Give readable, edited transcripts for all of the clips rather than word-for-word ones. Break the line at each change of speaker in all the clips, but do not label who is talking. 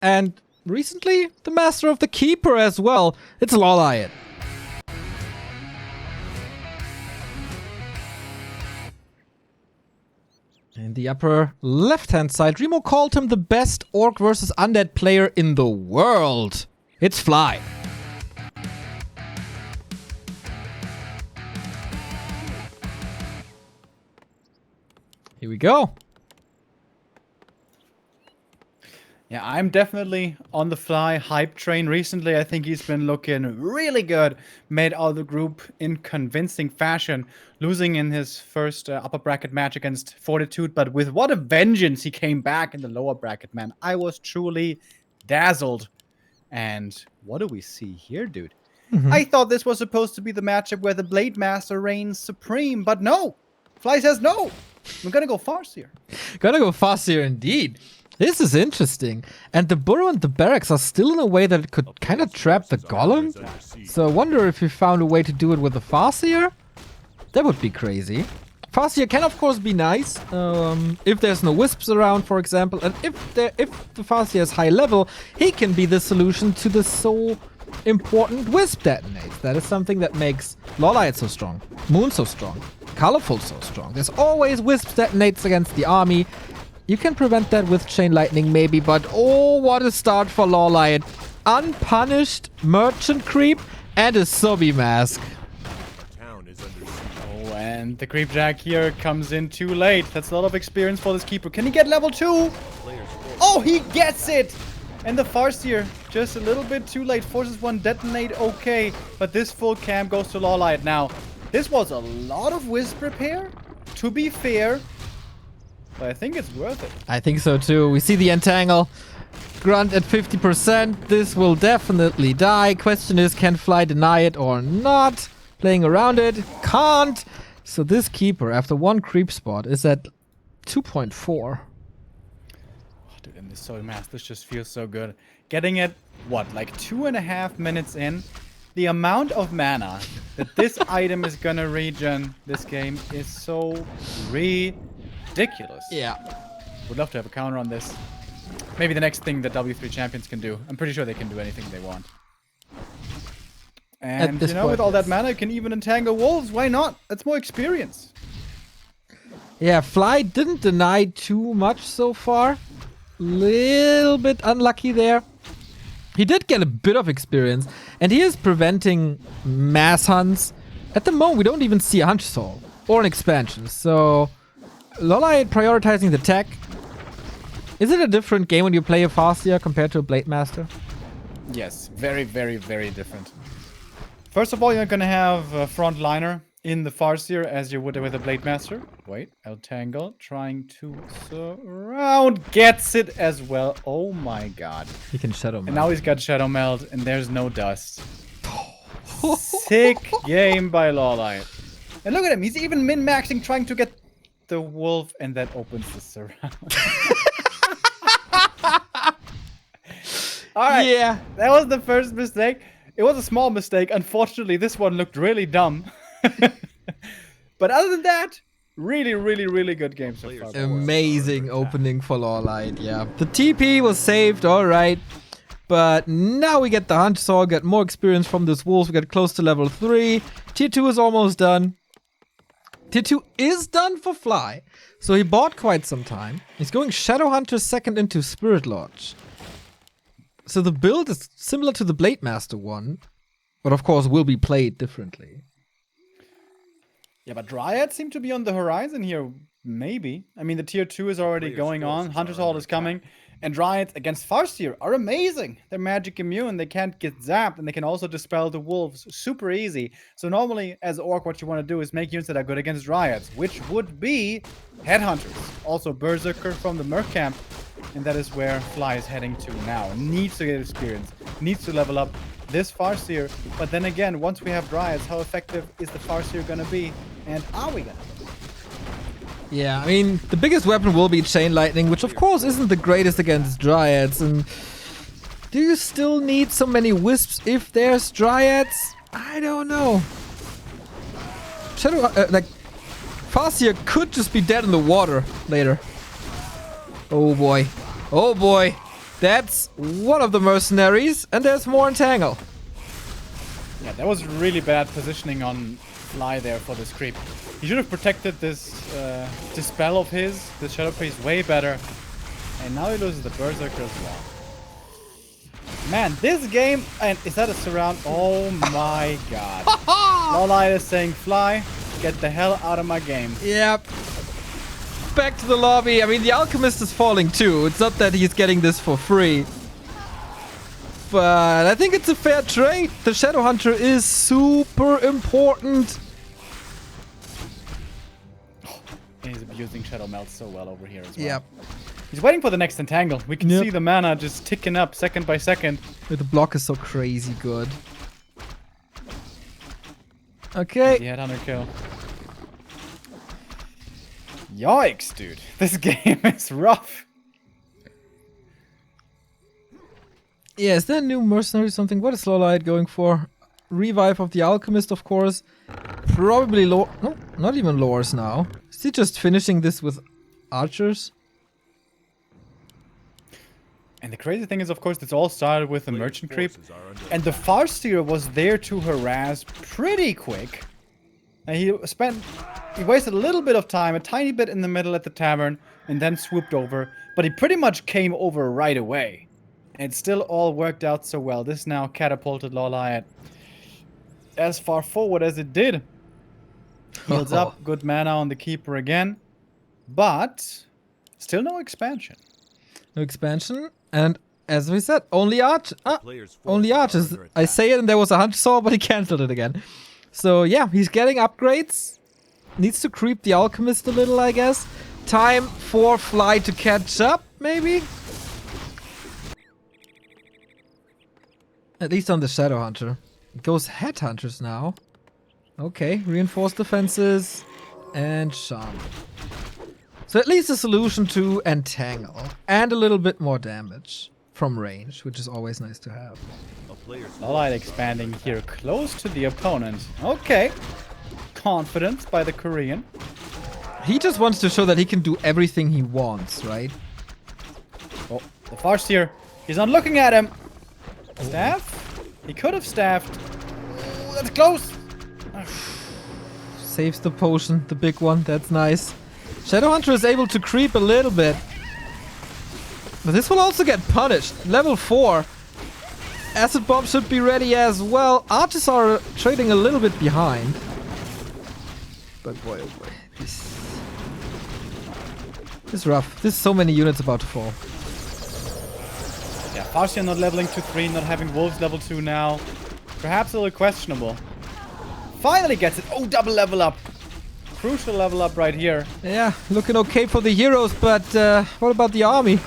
and recently the master of the Keeper as well. It's LawLiet. In the upper left-hand side, Remo called him the best Orc versus Undead player in the world. It's Fly. Here we go.
Yeah, I'm definitely on the Fly hype train recently. I think he's been looking really good. Made out of the group in convincing fashion. Losing in his first upper bracket match against Fortitude. But with what a vengeance he came back in the lower bracket, man. I was truly dazzled. And what do we see here, dude? I thought this was supposed to be the matchup where the Blade Master reigns supreme. But no. Fly says no. I'm gonna go Farseer.
Gonna go Farseer indeed. This is interesting. And the burrow and the barracks are still in a way that it could kind of trap the golem. So I wonder if he found a way to do it with the Farseer. That would be crazy. Farseer can of course be nice. If there's no wisps around, for example. And if the Farseer is high level, he can be the solution to the so important wisp detonates. That is something that makes LawLiet so strong. Moon so strong. Colorful so strong. There's always wisps detonates against the army. You can prevent that with Chain Lightning maybe, but oh, what a start for LawLiet. Unpunished Merchant Creep and a Sobi Mask.
Oh, and the Creep Jack here comes in too late. That's a lot of experience for this Keeper. Can he get level 2? Oh, he gets it! And the Farseer, just a little bit too late. Forces one detonate, okay. But this full camp goes to LawLiet now. This was a lot of Wisp repair, to be fair. But I think it's worth it.
I think so too. We see the Entangle. Grunt at 50%. This will definitely die. Question is, can Fly deny it or not? Playing around it. Can't. So this Keeper, after one creep spot, is at 2.4.
Oh, dude, and this Soul Mask, this just feels so good. Getting it, what, like 2.5 minutes in? The amount of mana that this item is gonna regen this game is so ridiculous.
Yeah.
Would love to have a counter on this. Maybe the next thing that W3 champions can do. I'm pretty sure they can do anything they want. And, you know, with all that mana, you can even entangle wolves. Why not? That's more experience.
Yeah, Fly didn't deny too much so far. Little bit unlucky there. He did get a bit of experience, and he is preventing mass hunts. At the moment, we don't even see a Hunch Soul or an expansion, so LawLiet prioritizing the tech. Is it a different game when you play a Farseer compared to a Blade Master?
Yes, very, very, very different. First of all, you're gonna have a frontliner in the Farseer as you would with a Blade Master. Wait, Eltangle trying to surround, gets it as well. Oh my god.
He can Shadow Meld.
And now he's got Shadow Meld and there's no dust. Sick game by LawLiet. And look at him, he's even min-maxing trying to get the wolf, and that opens the surround. Alright,
yeah,
that was the first mistake. It was a small mistake. Unfortunately, this one looked really dumb. But other than that, really, really, really good game so far.
Amazing opening for LawLiet, yeah. The TP was saved, alright. But now we get the Hunch Soul, get more experience from this wolf. We get close to level 3. Tier 2 is almost done. Tier 2 is done for Fly. So he bought quite some time. He's going Shadow Hunter second into Spirit Lodge. So the build is similar to the Blade Master one, but of course will be played differently.
Yeah, but Dryads seem to be on the horizon here. Maybe. I mean, the tier 2 is already going on. Hunter's Hall is coming. And Dryads against Farseer are amazing. They're magic immune. They can't get zapped. And they can also dispel the wolves super easy. So normally, as Orc, what you want to do is make units that are good against Dryads, which would be Headhunters. Also Berserker from the Merc camp. And that is where Fly is heading to now. Needs to get experience. Needs to level up this Farseer. But then again, once we have Dryads, how effective is the Farseer going to be? And are we going to?
Yeah, I mean, the biggest weapon will be Chain Lightning, which of course isn't the greatest against Dryads. And do you still need so many Wisps if there's Dryads? I don't know. Shadow, Farseer could just be dead in the water later. Oh boy. Oh boy. That's one of the mercenaries, and there's more entangle.
Yeah, that was really bad positioning on Fly there for this creep. He should have protected this dispel of his, the Shadow Priest, way better. And now he loses the Berserker as well. Man, this game... And is that a surround? Oh my god. LawLiet is saying, Fly, get the hell out of my game.
Yep. Back to the lobby. I mean, the Alchemist is falling too. It's not that he's getting this for free. But I think it's a fair trade. The Shadow Hunter is super important.
And he's abusing Shadow Melt so well over here as well.
Yep.
He's waiting for the next entangle. We can see the mana just ticking up second by second.
The block is so crazy good. Okay.
He had 100 kill. Yikes, dude. This game is rough.
Yeah, is there a new mercenary or something? What is LawLiet going for? Revive of the Alchemist, of course. Probably no, not even lores now. Is he just finishing this with archers?
And the crazy thing is, of course, this all started with the merchant creep. And the Farseer was there to harass pretty quick. And he wasted a little bit of time, a tiny bit in the middle at the tavern, and then swooped over. But he pretty much came over right away. And it still all worked out so well. This now catapulted LawLiet as far forward as it did. Heals up, good mana on the Keeper again. But still no expansion.
No expansion. And as we said, only archers. I say it and there was a Hunter Saw, but he cancelled it again. So yeah, he's getting upgrades. Needs to creep the Alchemist a little, I guess. Time for Fly to catch up, maybe? At least on the Shadow Hunter. It goes Headhunters now. Okay, reinforced defenses and Shaman. So at least a solution to entangle and a little bit more damage from range, which is always nice to have.
LawLiet expanding here close to the opponent. Okay. Confidence by the Korean.
He just wants to show that he can do everything he wants, right?
Oh, the Farseer. He's not looking at him. Staff? He could have staffed. Ooh, that's close.
Saves the potion, the big one. That's nice. Shadowhunter is able to creep a little bit. But this will also get punished. Level 4. Acid Bomb should be ready as well. Archers are trading a little bit behind. But boy, oh boy. This is rough. There's so many units about to fall.
Yeah, Farseer not leveling to 3, not having Wolves level 2 now. Perhaps a little questionable. Finally gets it. Oh, double level up. Crucial level up right here.
Yeah, looking okay for the heroes, but what about the army?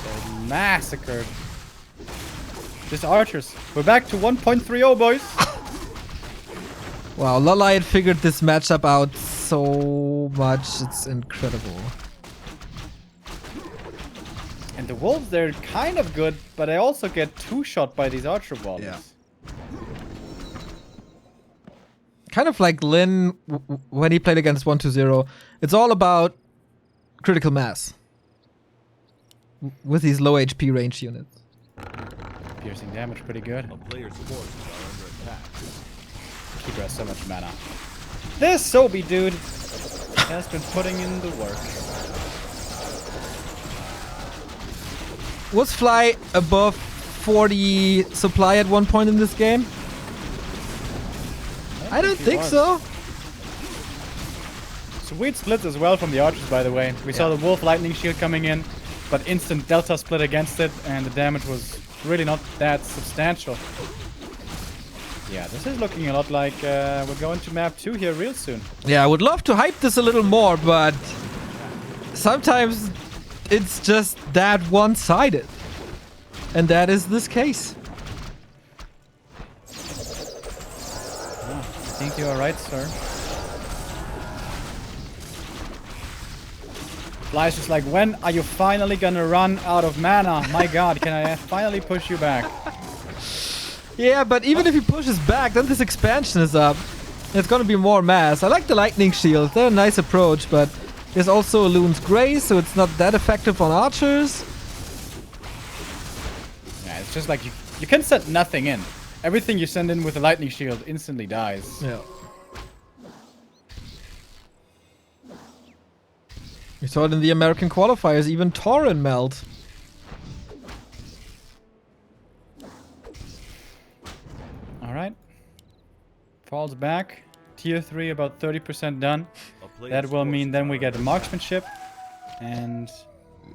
They're massacred. Just archers. We're back to 1.30, boys.
Wow, LawLiet figured this matchup out so much. It's incredible.
And the Wolves, they're kind of good, but they also get two-shot by these archer balls.
Yeah. Kind of like Lin when he played against 1-2-0. It's all about critical mass with these low HP range units.
Piercing damage pretty good. Keeper has so much mana. This Sobi dude has been putting in the work.
Was Fly above 40 supply at one point in this game? I don't think so.
Sweet splits as well from the archers, by the way. We saw the Wolf Lightning Shield coming in, but instant Delta split against it, and the damage was really not that substantial. Yeah, this is looking a lot like we're going to map 2 here real soon.
Yeah, I would love to hype this a little more, but sometimes it's just that one-sided. And that is this case.
I think you are right, sir. Fly's just like, when are you finally gonna run out of mana? My god, can I finally push you back?
Yeah, but even if he pushes back, then this expansion is up. It's gonna be more mass. I like the lightning shield. They're a nice approach, but There's also a Loon's Grace, so it's not that effective on archers.
Yeah, it's just like you can set nothing in. Everything you send in with a lightning shield instantly dies.
Yeah. We saw it in the American qualifiers, even Tauren melt.
Alright. Falls back. Tier 3 about 30% done. That will mean then we get a marksmanship. And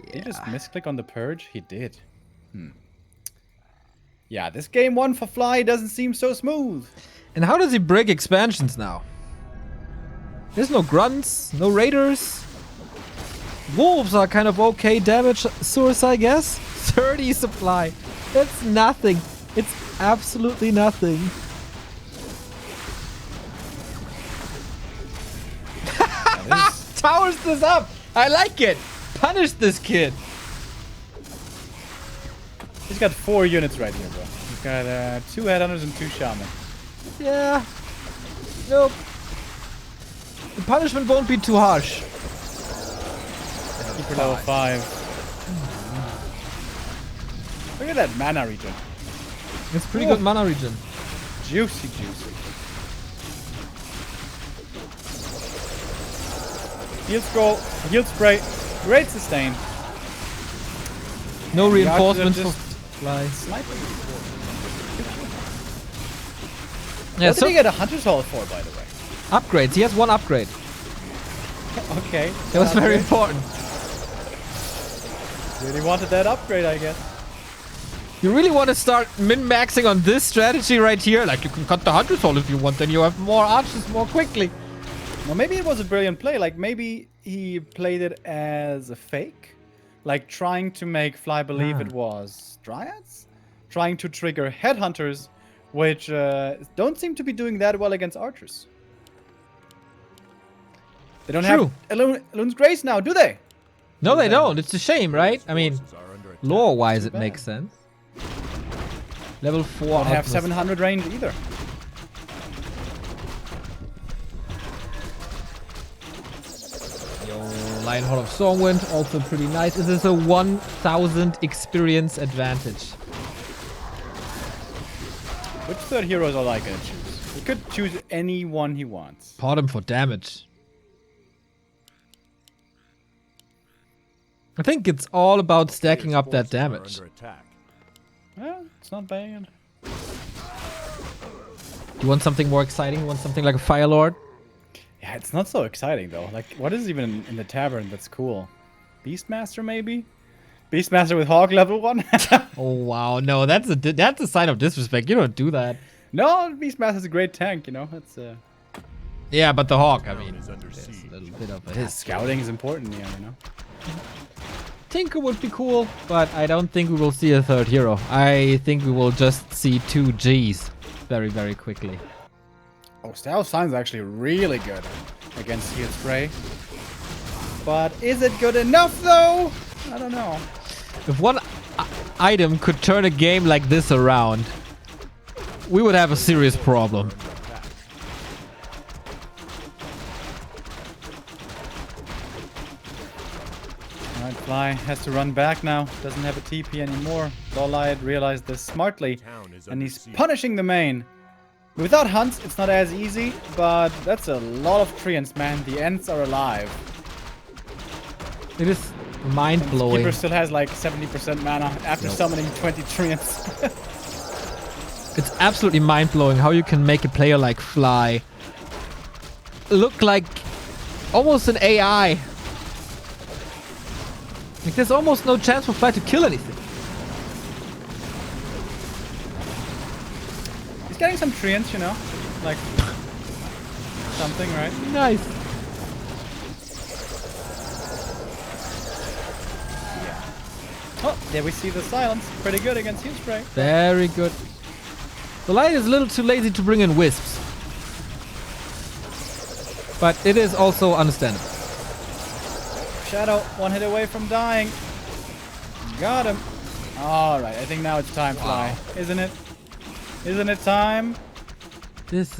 did he just misclick on the purge? He did. Yeah, this game 1 for Fly doesn't seem so smooth.
And how does he break expansions now? There's no grunts, no raiders. Wolves are kind of okay damage source, I guess. 30 supply. That's nothing. It's absolutely nothing. Towers this up. I like it. Punish this kid.
He's got 4 units right here, bro. He's got 2 headhunters and 2 shaman.
Yeah. Nope. The punishment won't be too harsh.
Keeper level 5. Look at that mana regen.
It's pretty good mana regen.
Juicy, juicy. Heal scroll, heal spray, great sustain.
No reinforcements for
just
Fly.
sniping.
Yeah,
What did he get a Hunter's Hall for, by the way?
upgrades. He has 1 upgrade.
Okay.
That was very important.
Really wanted that upgrade, I guess.
You really want to start min-maxing on this strategy right here? Like, you can cut the Hunter's Hall if you want, then you have more archers more quickly.
Well, maybe it was a brilliant play. Like, maybe he played it as a fake. Like, trying to make Fly believe it was Dryads. Trying to trigger Headhunters, which don't seem to be doing that well against archers. They don't have Loon's Grace now, do they?
No, they don't. It's a shame, right? I mean, lore-wise, it makes sense. Level 4.
Don't have 700 range either.
Lion Hall of Stormwind, also pretty nice. This is a 1000 experience advantage.
Which third heroes are like gonna choose? He could choose any one he wants.
Part him for damage. I think it's all about stacking up that damage.
Yeah, it's not bad.
You want something more exciting? You want something like a Fire Lord?
Yeah, it's not so exciting though. Like, what is even in the tavern that's cool? Beastmaster maybe? Beastmaster with Hog level 1?
Oh wow, no, that's a sign of disrespect. You don't do that.
No, Beastmaster's a great tank, you know. That's
Yeah, but the Hawk, I mean, there's a little bit of a hiss.
scouting is important here, you know.
Tinker would be cool, but I don't think we will see a third hero. I think we will just see 2 Gs very, very quickly.
Oh, Style Sign's actually really good against Heal Spray. But is it good enough though? I don't know.
If one item could turn a game like this around, we would have a serious problem.
Alright, Fly has to run back now. Doesn't have a TP anymore. LawLiet realized this smartly, and he's punishing the main. Without hunts, it's not as easy, but that's a lot of treants, man. The Ents are alive.
It is mind-blowing.
Keeper still has like 70% mana after summoning 20 treants.
It's absolutely mind-blowing how you can make a player like Fly look like almost an AI. Like, there's almost no chance for Fly to kill anything.
He's getting some treants, you know? Like, something, right?
Nice.
Oh, there we see the silence. Pretty good against Heal Spray.
Very good. The Lion is a little too lazy to bring in wisps. But it is also understandable.
Shadow, 1 hit away from dying. Got him. Alright, I think now it's time, Fly. Isn't it? Isn't it time?
This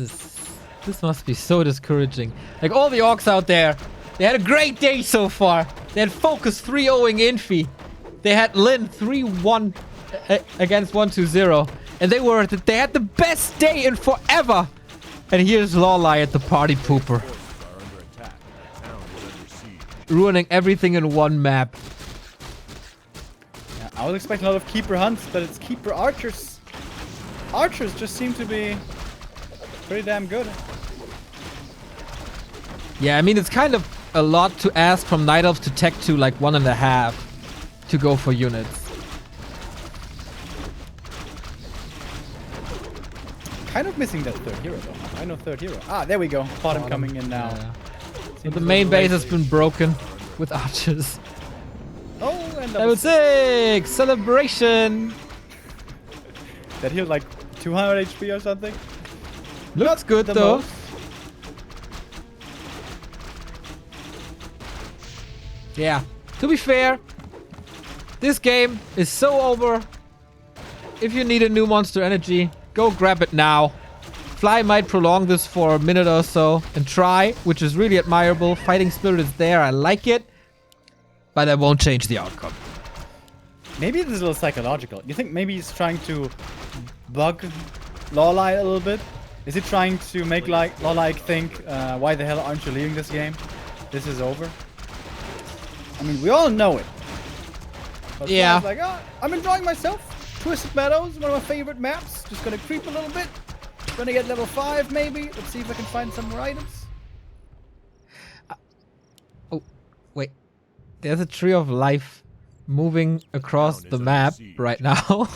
must be so discouraging. Like, all the orcs out there They had a great day so far. They had Focus 3-0ing Infi. They had Lin 3-1 against 1-2-0. And they had the best day in forever. And here's LawLiet, the party pooper. Ruining everything in one map.
Yeah, I was expecting a lot of keeper hunts, but it's keeper archers. Archers just seem to be pretty damn good.
Yeah, I mean, it's kind of a lot to ask from Night Elves to tech to like 1.5 to go for units.
Kind of missing that third hero though. I know third hero. Ah, there we go. Bottom coming in now.
Yeah. But the main base has been broken with archers.
Oh, and
Level 6! Celebration!
That healed like 200 HP or something.
Looks good though.
Most.
Yeah, to be fair, this game is so over. If you need a new monster energy, go grab it now. Fly might prolong this for a minute or so and try, which is really admirable. Fighting spirit is there, I like it. But that won't change the outcome.
Maybe this is a little psychological. You think maybe he's trying to bug LawLiet a little bit? Is he trying to make like LawLiet think, why the hell aren't you leaving this game? This is over. I mean, we all know it. But
yeah.
Like, oh, I'm enjoying myself. Twisted Meadows, one of my favorite maps. Just gonna creep a little bit. Gonna get level 5 maybe. Let's see if I can find some more items.
Oh, wait. There's a tree of life moving across the map right now.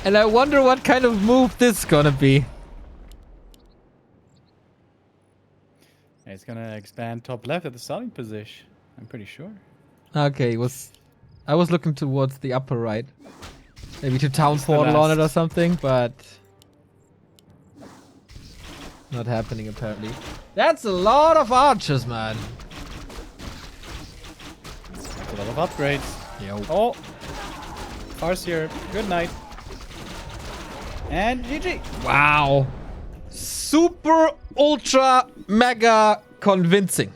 And I wonder what kind of move this is gonna be.
It's gonna expand top left at the starting position. I'm pretty sure.
Okay, I was looking towards the upper right. Maybe to town portal on it or something, but not happening apparently. That's a lot of archers, man.
That's a lot of upgrades.
Yo.
Oh, Farseer, good night. And GG.
Wow. Super, ultra, mega convincing.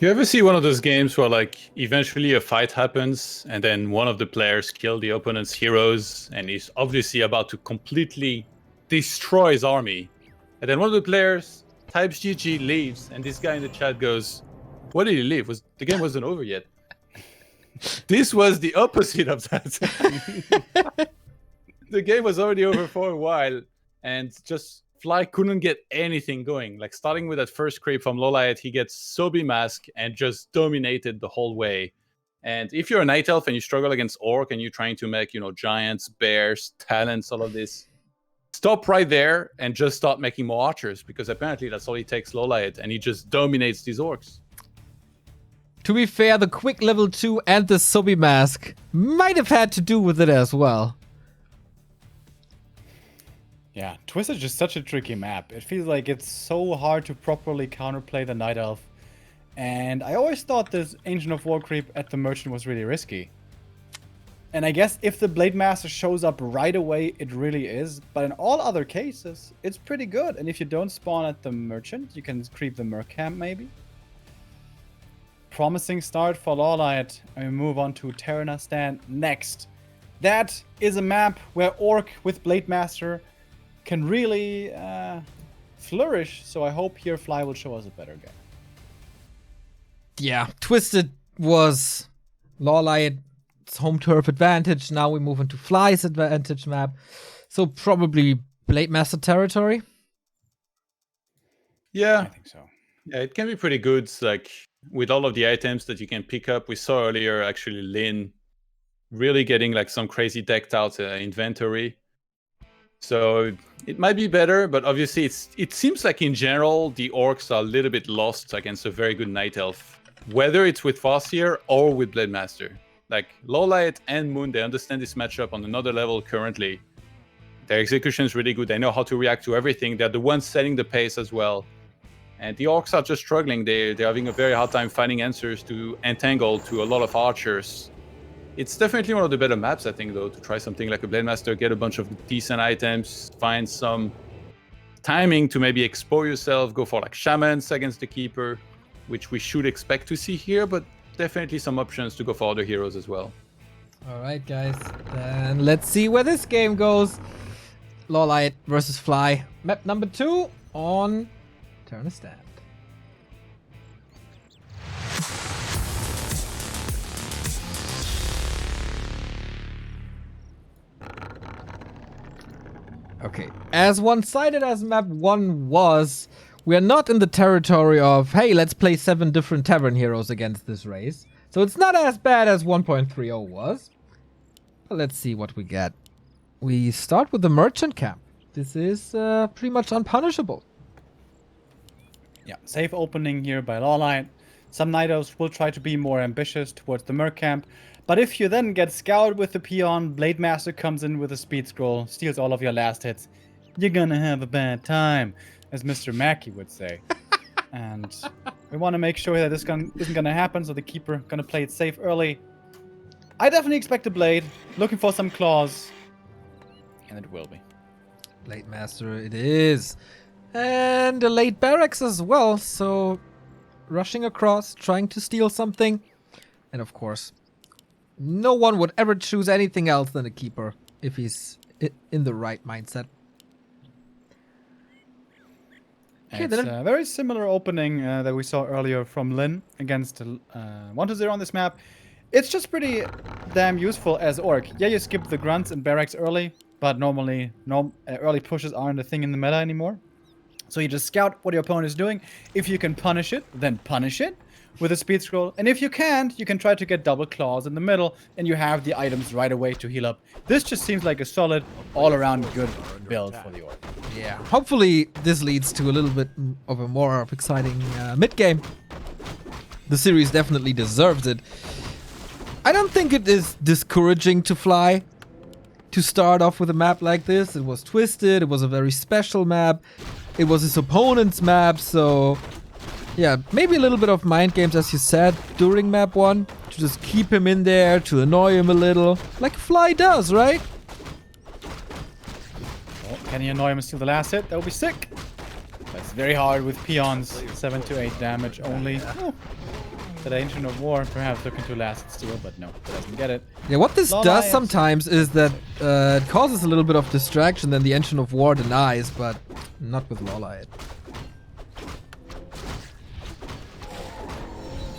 You ever see one of those games where like eventually a fight happens and then one of the players kills the opponent's heroes and he's obviously about to completely destroy his army. And then one of the players types GG, leaves, and this guy in the chat goes, "Why did he leave? The game wasn't over yet." This was the opposite of that. The game was already over for a while and just Fly couldn't get anything going. Like starting with that first creep from LawLiet, he gets Sobi Mask and just dominated the whole way. And if you're a Night Elf and you struggle against Orc and you're trying to make, giants, bears, talents, all of this, stop right there and just start making more archers because apparently that's all he takes LawLiet and he just dominates these Orcs.
To be fair, the quick level 2 and the Sobi Mask might have had to do with it as well.
Yeah, Twist is just such a tricky map. It feels like it's so hard to properly counterplay the Night Elf. And I always thought this Ancient of War creep at the Merchant was really risky. And I guess if the Blade Master shows up right away, it really is. But in all other cases, it's pretty good. And if you don't spawn at the Merchant, you can creep the Merc Camp maybe. Promising start for LawLiet. And we move on to Terranistan next. That is a map where Orc with Blade Master can really flourish, so I hope here Fly will show us a better game.
Yeah, Twisted was LawLiet's home turf advantage. Now we move into Fly's advantage map. So probably Blade Master territory.
Yeah,
I think so.
Yeah, it can be pretty good. Like with all of the items that you can pick up. We saw earlier actually Lin really getting like some crazy decked out inventory. So it might be better, but obviously it seems like in general the Orcs are a little bit lost against a very good Night Elf, whether it's with Farseer or with Blade Master. Like LawLiet and Moon, they understand this matchup on another level currently. Their execution is really good. They know how to react to everything. They're the ones setting the pace as well. And the Orcs are just struggling. They're having a very hard time finding answers to entangle to a lot of archers. It's definitely one of the better maps, I think, though, to try something like a Blade Master, get a bunch of decent items, find some timing to maybe explore yourself, go for like shamans against the keeper, which we should expect to see here, but definitely some options to go for other heroes as well.
All right, guys. Then let's see where this game goes. LawLiet versus Fly. Map number 2 on Turn a Stand. Okay, as one-sided as map 1 was, we are not in the territory of, hey, let's play 7 different tavern heroes against this race. So it's not as bad as 1.30 was. But let's see what we get. We start with the merchant camp. This is pretty much unpunishable.
Yeah, safe opening here by LawLiet. Some Nidos will try to be more ambitious towards the Merc camp. But if you then get scouted with the peon, Blade Master comes in with a speed scroll, steals all of your last hits, you're gonna have a bad time, as Mr. Mackey would say. And we want to make sure that this isn't gonna happen, so the keeper gonna play it safe early. I definitely expect a Blade, looking for some claws, and it will be.
Blade Master it is. And a late barracks as well, so rushing across, trying to steal something. And of course, no one would ever choose anything else than a keeper if he's in the right mindset.
Okay, it's a very similar opening that we saw earlier from Lin against 1-0 on this map. It's just pretty damn useful as Orc. Yeah, you skip the grunts and barracks early, but normally early pushes aren't a thing in the meta anymore. So you just scout what your opponent is doing. If you can punish it, then punish it with a speed scroll. And if you can't, you can try to get double claws in the middle, and you have the items right away to heal up. This just seems like a solid, all-around good build for the Orc.
Yeah, hopefully this leads to a little bit of a more exciting mid-game. The series definitely deserves it. I don't think it is discouraging to Fly to start off with a map like this. It was twisted, it was a very special map. It was his opponent's map, so yeah, maybe a little bit of mind games, as you said, during map 1, to just keep him in there, to annoy him a little, like Fly does, right?
Oh, can you annoy him and steal the last hit? That would be sick. That's very hard with peons, 7 to 8 damage only. Oh. That Ancient of War perhaps looking to last steal, but no, it doesn't get it.
Yeah, what this does sometimes is that it causes a little bit of distraction, then the Ancient of War denies, but not with LawLiet.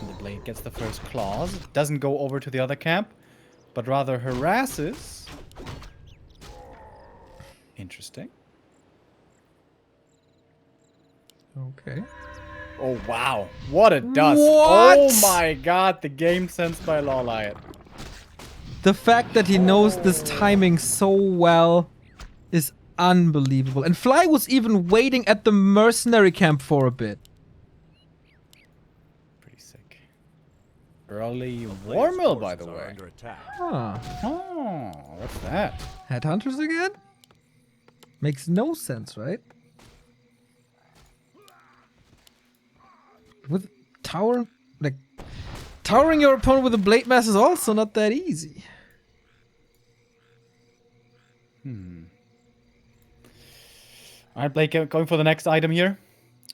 The Blade gets the first claws. Doesn't go over to the other camp, but rather harasses. Interesting.
Okay.
Oh, wow. What it does.
What?
Oh my god, the game sense by LawLiet.
The fact that he knows this timing so well is unbelievable. And Fly was even waiting at the mercenary camp for a bit.
Pretty sick. Early War Mill, by the way.
Huh.
Oh, what's that?
Headhunters again? Makes no sense, right? With towering your opponent with a blade mass is also not that easy.
Alright, Blake, going for the next item here.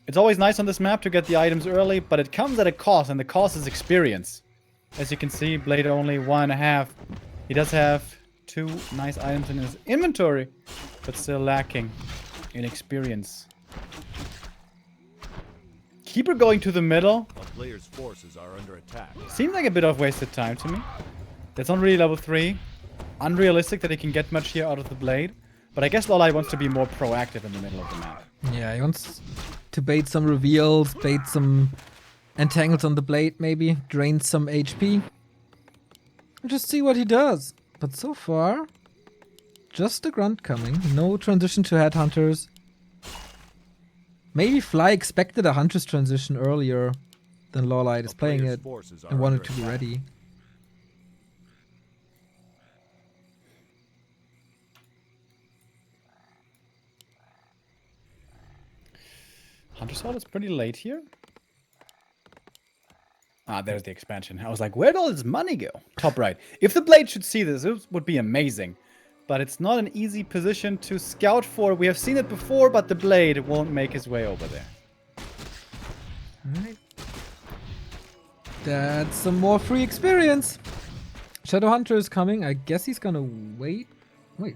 It's always nice on this map to get the items early, but it comes at a cost, and the cost is experience. As you can see, Blade only 1.5. He does have 2 nice items in his inventory, but still lacking in experience. Keeper going to the middle.
A player's forces are under attack.
Seems like a bit of wasted time to me. That's not really level 3. Unrealistic that he can get much here out of the Blade. But I guess LawLiet wants to be more proactive in the middle of the map.
Yeah, he wants to bait some reveals, bait some entangles on the Blade maybe, drain some HP. And just see what he does. But so far, just a grunt coming. No transition to headhunters. Maybe Fly expected a Huntress transition earlier than LawLiet is playing it and wanted to be ready.
Hunter's Hall is pretty late here. Ah, there's the expansion. I was like, where'd all this money go? Top right. If the Blade should see this, it would be amazing. but it's not an easy position to scout for. We have seen it before, but the blade won't make his way over there.
Alright. That's some more free experience. Shadowhunter is coming. I guess he's gonna wait. Wait,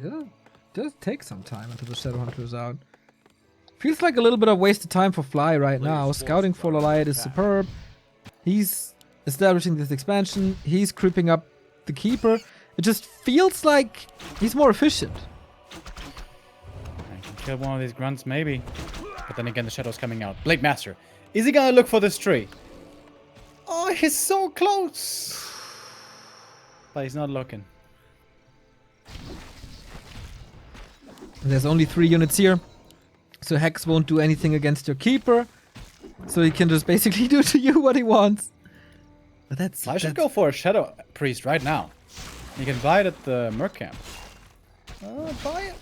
does take some time until the Shadowhunter is out. Feels like a little bit of wasted time for Fly right now. Scouting for LawLiet is superb. He's establishing this expansion. He's creeping up the Keeper. It just feels like he's more efficient.
I can kill one of these grunts, maybe. But then again, the Shadow's coming out. Blade Master. Is he gonna look for this tree? Oh, he's so close. But he's not looking.
There's only 3 units here. So Hex won't do anything against your Keeper. So he can just basically do to you what he wants. But
I should go for a Shadow Priest right now. You can buy it at the Merc Camp. Buy it.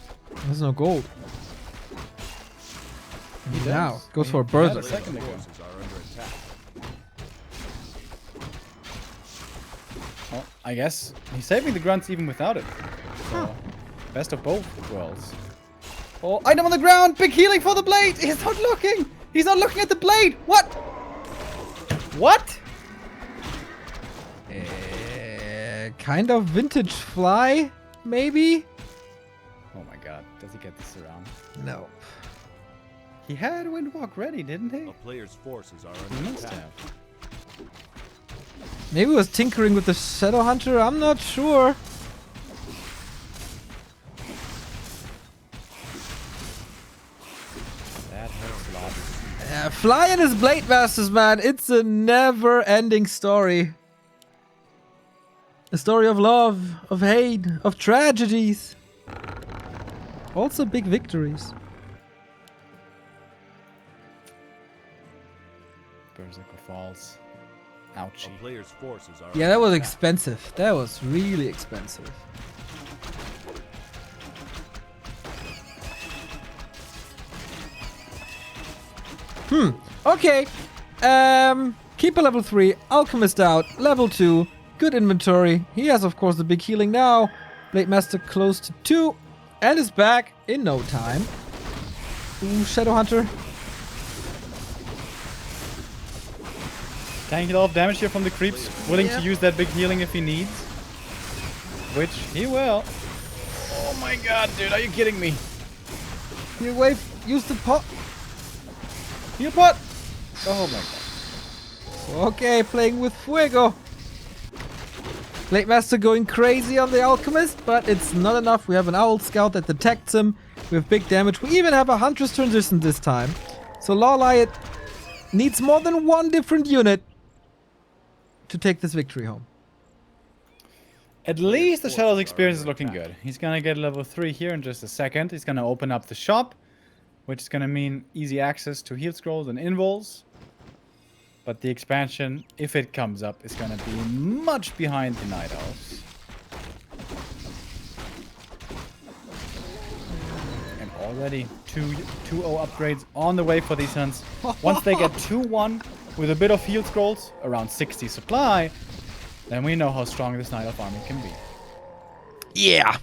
There's no gold.
He
Now,
does.
goes for a
He had
Berserk.
a second ago.
Forces are under attack.
Well, I guess he's saving the grunts even without it. So, best of both worlds. Oh, item on the ground! Big healing for the blade! He's not looking! He's not looking at the blade! What? What?
Kind of vintage Fly, maybe?
Oh my god, does he get this around?
No.
He had Windwalk ready, didn't he?
A player's forces are
He
under
must
attack.
have.
Maybe he was tinkering with the Shadowhunter, I'm not sure.
That hurts a lot.
Fly and his Blade Masters, man, it's a never-ending story. A story of love, of hate, of tragedies. Also big victories.
Berserker falls. Ouchie.
A player's forces are
Yeah, that was
under attack.
expensive. That was really expensive. Okay. Keeper level 3, Alchemist out, level 2, good inventory. He has, of course, the big healing now. Blade Master close to 2, and is back in no time. Ooh, Shadowhunter.
Tanking a lot of damage here from the creeps. Willing to use that big healing if he needs. Which he will. Oh my god, dude, are you kidding me?
Here, wave, use the pot.
Heal pot! Oh my god.
Okay, playing with Fuego. Blade Master going crazy on the Alchemist, but it's not enough. We have an Owl Scout that detects him. We have big damage. We even have a Huntress transition this time. So LawLiet needs more than one different unit to take this victory home.
At least the Shadow's experience is looking good. He's gonna get level 3 here in just a second. He's gonna open up the shop, which is gonna mean easy access to heal scrolls and invols. But the expansion, if it comes up, is gonna be much behind the Night Owls. And already 2-0 upgrades on the way for these hunts. Once they get 2-1 with a bit of heal scrolls, around 60 supply, then we know how strong this Night Elf army can be.
Yeah.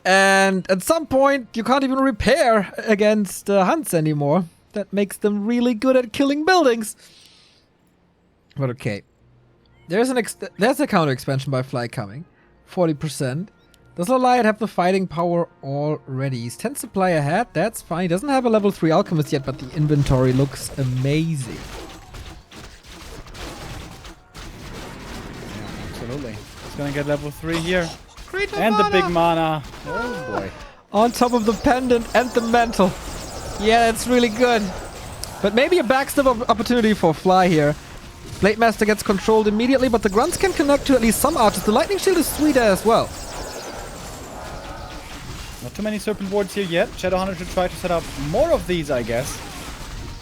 And at some point, you can't even repair against hunts anymore. That makes them really good at killing buildings. But okay. There's a counter expansion by Fly coming. 40%. Does LawLiet have the fighting power already? He's 10 supply ahead. That's fine. He doesn't have a level 3 Alchemist yet, but the inventory looks amazing.
Yeah, absolutely. He's gonna get level 3 here.
Great
And the big
mana.
mana. Oh boy.
On top of the pendant and the mantle. Yeah, that's really good. But maybe a backstab opportunity for Fly here. Blade Master gets controlled immediately, but the grunts can connect to at least some archers. The lightning shield is sweet as well.
Not too many serpent wards here yet. Shadowhunter should try to set up more of these, I guess.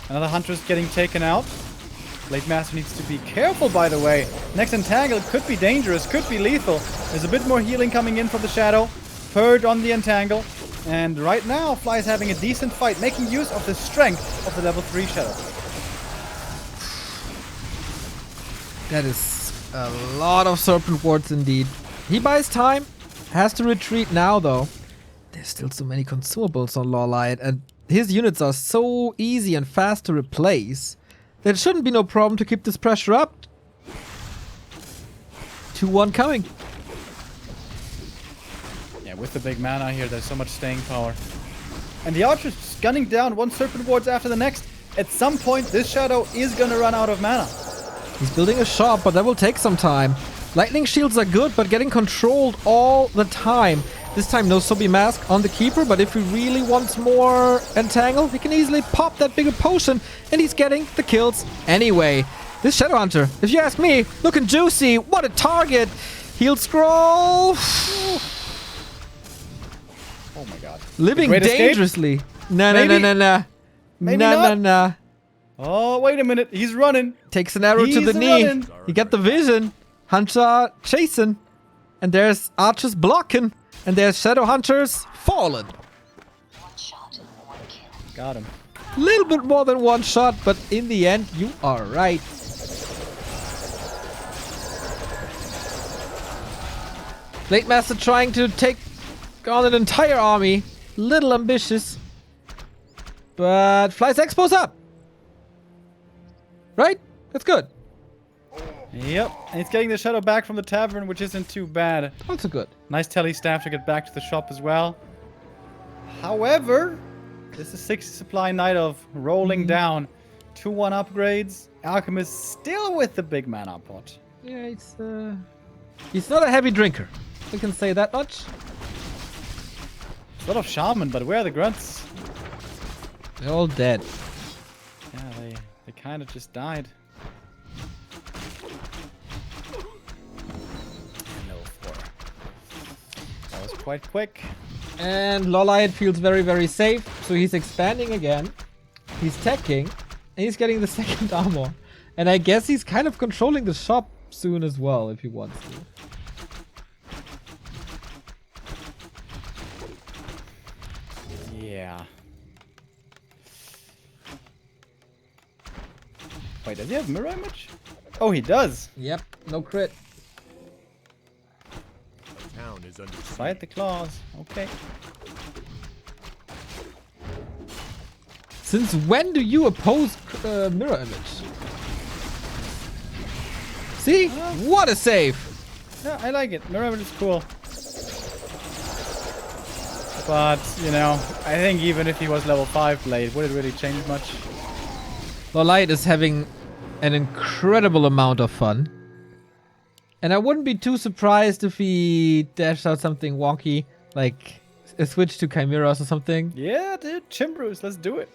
Another hunter's getting taken out. Blade Master needs to be careful, by the way. Next entangle could be dangerous, could be lethal. There's a bit more healing coming in from the Shadow. Purge on the entangle. And right now, Fly is having a decent fight, making use of the strength of the level 3 Shadow.
That is a lot of serpent wards indeed. He buys time. Has to retreat now, though. There's still so many consumables on LawLiet, and his units are so easy and fast to replace that it shouldn't be no problem to keep this pressure up. 2-1 coming.
Yeah, with the big mana here, there's so much staying power. And the Archer's gunning down one Serpent Wards after the next. At some point, this Shadow is gonna run out of mana.
He's building a shop, but that will take some time. Lightning shields are good, but getting controlled all the time. This time, no Sobi Mask on the Keeper, but if he really wants more Entangle, he can easily pop that bigger potion, and he's getting the kills anyway. This Shadow Hunter, if you ask me, looking juicy. What a target! Heal Scroll!
Oh my god.
Living dangerously. Nah.
Maybe not. Oh, wait a minute. He's running.
Takes an arrow to the knee. You get the vision. Hunter chasing. And there's archers blocking. And there's Shadow Hunters fallen.
Got him.
A little bit more than one shot, but in the end, you are right. Blade Master trying to take on an entire army. Little ambitious. But Fly's Expo's up. Right? That's good.
Yep. And he's getting the Shadow back from the tavern, which isn't too bad.
Also good.
Nice telly staff to get back to the shop as well. However, this is 60 supply Night of rolling down. 2-1 upgrades. Alchemist still with the big mana pot.
Yeah, he's not a heavy drinker. We can say that much.
A lot of shaman, but where are the grunts?
They're all dead.
Yeah, they kind of just died. No 4. That was quite quick.
And LawLiet feels very, very safe. So he's expanding again. He's teching. And he's getting the second armor. And I guess he's kind of controlling the shop soon as well, if he wants to.
Yeah. Wait, does he have mirror image? Oh, he does.
Yep, no crit.
The town is under
Fight the claws. Okay.
Since when do you oppose mirror image? See? What a save!
Yeah, I like it. Mirror image is cool. But, you know, I think even if he was level 5 Blade, would it really change much?
LawLiet is having an incredible amount of fun. And I wouldn't be too surprised if he dashed out something wonky, like a switch to Chimeras or something.
Yeah, dude. Chimbrews, let's do it.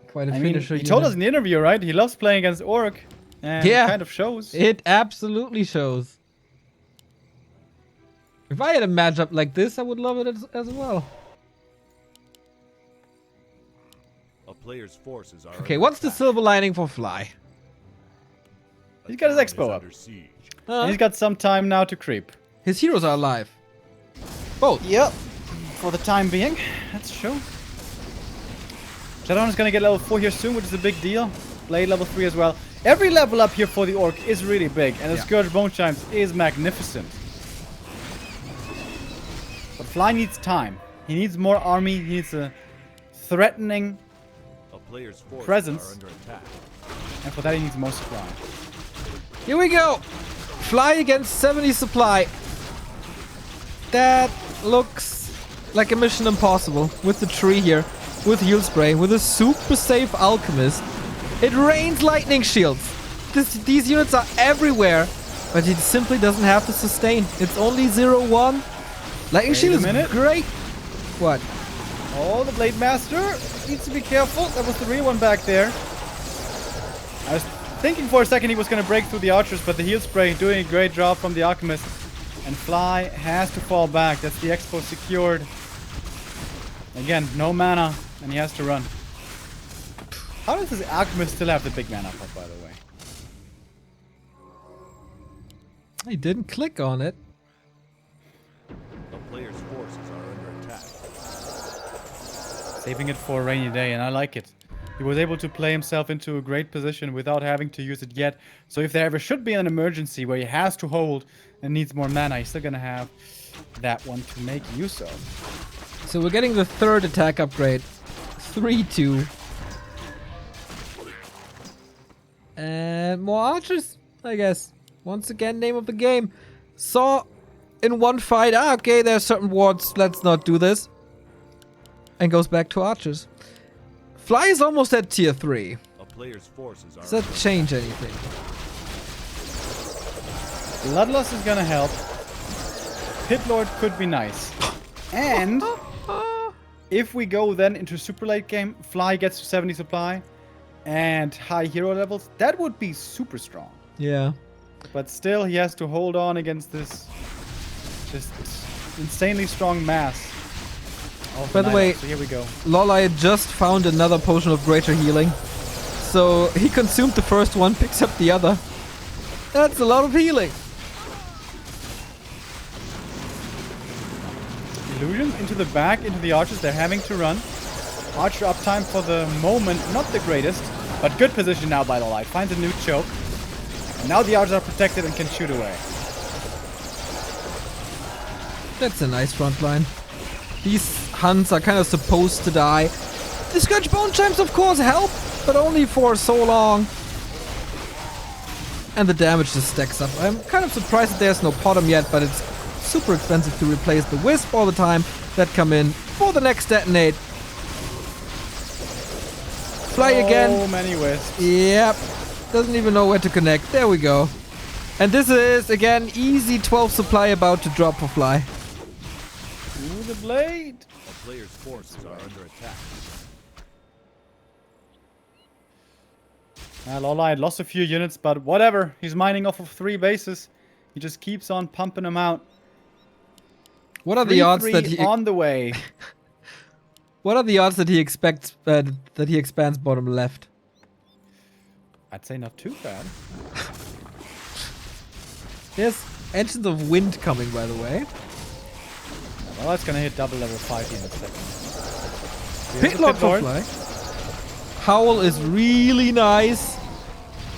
Quite a
I mean,
finisher.
he told us in the interview, right? He loves playing against Orc. And
Yeah.
it kind of shows.
It absolutely shows. If I had a matchup like this, I would love it as well.
A player's forces are
Okay,
under
what's the
attack.
silver lining for Fly?
He's got his
Town is
expo up.
under siege.
And he's got some time now to creep.
His heroes are alive. Both.
Yep. For the time being. That's true. Shadowrunner's gonna get level 4 here soon, which is a big deal. Blade level 3 as well. Every level up here for the Orc is really big, and the Scourge Bone Chimes is magnificent. But Fly needs time. He needs more army. He needs a threatening,
A player's forces
Presence.
are under attack.
and for that he needs more supply.
Here we go. Fly against 70 supply. That looks like a mission impossible with the tree here, with heal spray, with a super safe alchemist. It rains lightning shields. These units are everywhere, but it simply doesn't have to sustain. It's only 0-1. Lightning shield is
minute.
great. What?
Oh, the Blade Master needs to be careful. That was the real one back there. I was thinking for a second he was going to break through the archers, but the heal spray doing a great job from the Alchemist. And Fly has to fall back. That's the expo secured. Again, no mana, and he has to run. How does this Alchemist still have the big mana pop, by the way?
He didn't click on it.
A player's forces are under attack.
Saving it for a rainy day, and I like it. He was able to play himself into a great position without having to use it yet. So if there ever should be an emergency where he has to hold and needs more mana, he's still gonna have that one to make use of.
So we're getting the third attack upgrade. 3-2. And more archers, I guess. Once again, name of the game. Saw in one fight, okay, there's certain wards, let's not do this. And goes back to archers. Fly is almost at tier 3.
A player's forces are
Does that change anything?
Bloodlust is gonna help. Pit Lord could be nice. And if we go then into super late game, Fly gets to 70 supply and high hero levels, that would be super strong.
Yeah.
But still, he has to hold on against this just insanely strong mass.
By the way,
so here we go.
LawLiet just found another potion of greater healing. So he consumed the first one, picks up the other. That's a lot of healing.
Illusion into the back, into the archers. They're having to run. Archer uptime for the moment, not the greatest, but good position now by LawLiet. Finds a new choke. And now the archers are protected and can shoot away.
That's a nice front line. These hunts are kind of supposed to die. The Scourge Bone Chimes of course help, but only for so long. And the damage just stacks up. I'm kind of surprised that there's no Potom yet, but it's super expensive to replace the Wisp all the time that come in for the next detonate. Fly again.
So many wisps.
Yep. Doesn't even know where to connect. There we go. And this is, again, easy 12 supply about to drop for Fly.
Ooh, the blade.
A player's forces are under attack.
LawLiet lost a few units, but whatever. He's mining off of 3 bases. He just keeps on pumping them out.
What are the odds that he
on the way?
What are the odds that he expects that he expands bottom left?
I'd say not too bad.
There's Engines of Wind coming, by the way.
Well, that's gonna hit double level 5 here in a second. Here's
Pit
the
Lord
Pit
for
Lord.
Fly. Howl is really nice.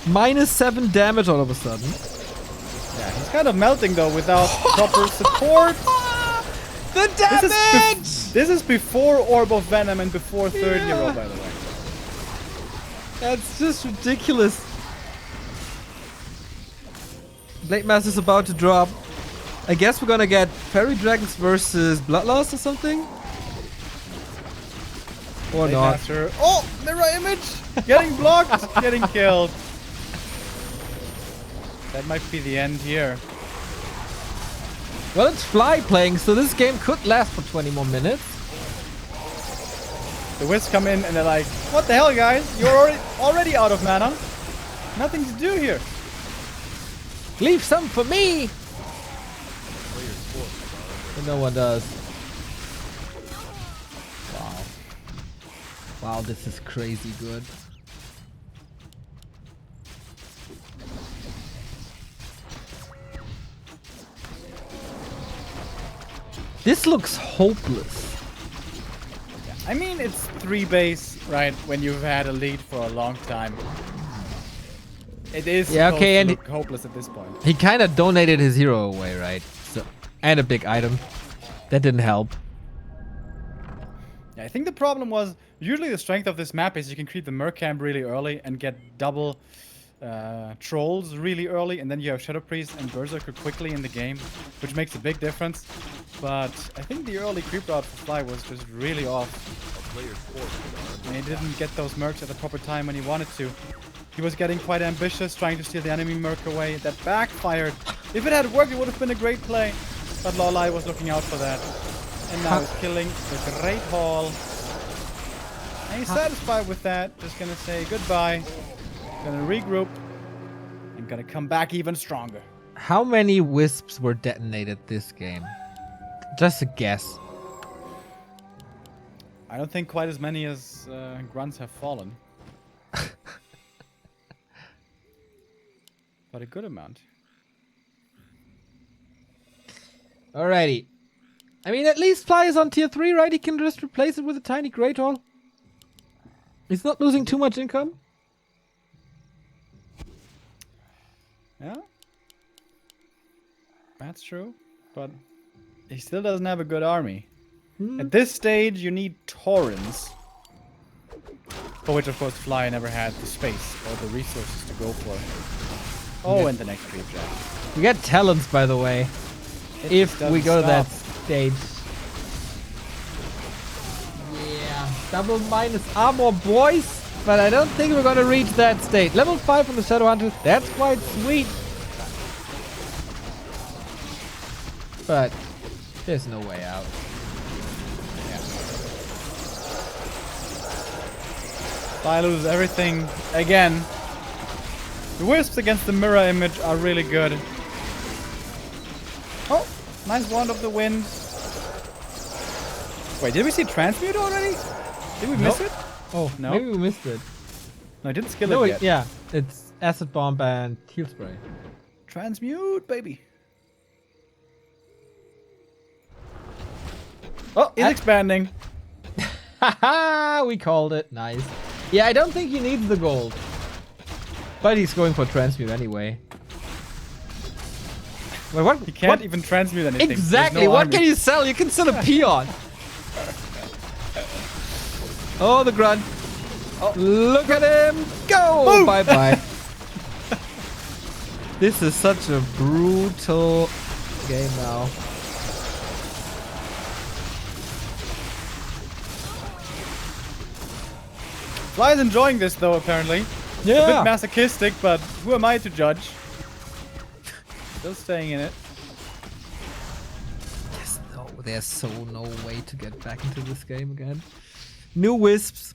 -7 damage all of a sudden.
Yeah, he's kind of melting though without proper support.
The damage!
This is before Orb of Venom and before third hero, by the way.
That's just ridiculous. Blade Master's about to drop. I guess we're gonna get Fairy Dragons versus Bloodlust or something? Or
Blade
not.
Master. Oh, mirror image! Getting blocked, getting killed. That might be the end here.
Well, it's Fly playing, so this game could last for 20 more minutes.
The Wisps come in and they're like, what the hell, guys? You're already out of mana. Nothing to do here.
Leave some for me! And no one does. Wow. Wow, this is crazy good. This looks hopeless.
I mean, it's 3 base, right? When you've had a lead for a long time. It is
Yeah, okay, and
to look hopeless at this point.
He kind of donated his hero away, right? So, and a big item. That didn't help.
Yeah, I think the problem was, usually the strength of this map is you can create the Mercamp really early and get double trolls really early, and then you have Shadow Priest and Berserker quickly in the game, which makes a big difference. But I think the early creep route for Fly was just really off.
A player's forces are under
And he didn't get those mercs at the proper time when he wanted to. He was getting quite ambitious, trying to steal the enemy merc away. That backfired. If it had worked, it would have been a great play. But LawLiet was looking out for that. And now he's killing the Great Hall. And he's satisfied with that. Just gonna say goodbye. Gonna regroup. And gonna come back even stronger.
How many wisps were detonated this game? Just a guess.
I don't think quite as many as grunts have fallen. But a good amount.
Alrighty. I mean, at least Fly is on tier 3, right? He can just replace it with a tiny Great Hall. He's not losing too much income.
Yeah. That's true. But He still doesn't have a good army.
Hmm.
At this stage, you need Taurens. For which, of course, Fly never had the space or the resources to go for. Oh, and the next creep jack.
We get talents, by the way, if we
doesn't
go to that
stop.
stage. Yeah, double minus armor, boys. But I don't think we're gonna reach that state. Level 5 on the Shadowhunter, that's quite sweet. But there's no way out.
Fly loses everything again. The wisps against the mirror image are really good. Oh, nice wand of the wind. Wait, did we see transmute already? Did we miss
Nope.
it?
Oh,
No.
maybe we missed it.
No, I didn't skill
No,
it yet.
yeah, it's acid bomb and heal spray.
Transmute, baby. Oh, he's
And-
expanding.
Haha, we called it. Nice. Yeah, I don't think he needs the gold. But he's going for transmute anyway. Wait, what?
He can't
what?
even transmute anything. There's
Exactly.
no
What
army.
can you sell? You can sell a peon. Oh, the grunt. Oh, look at him go.
Boom.
Bye bye. This is such a brutal game now.
Fly's enjoying this though, apparently. A bit
Yeah.
masochistic, but who am I to judge? Still staying in it.
Yes, no, there's so no way to get back into this game again. New wisps.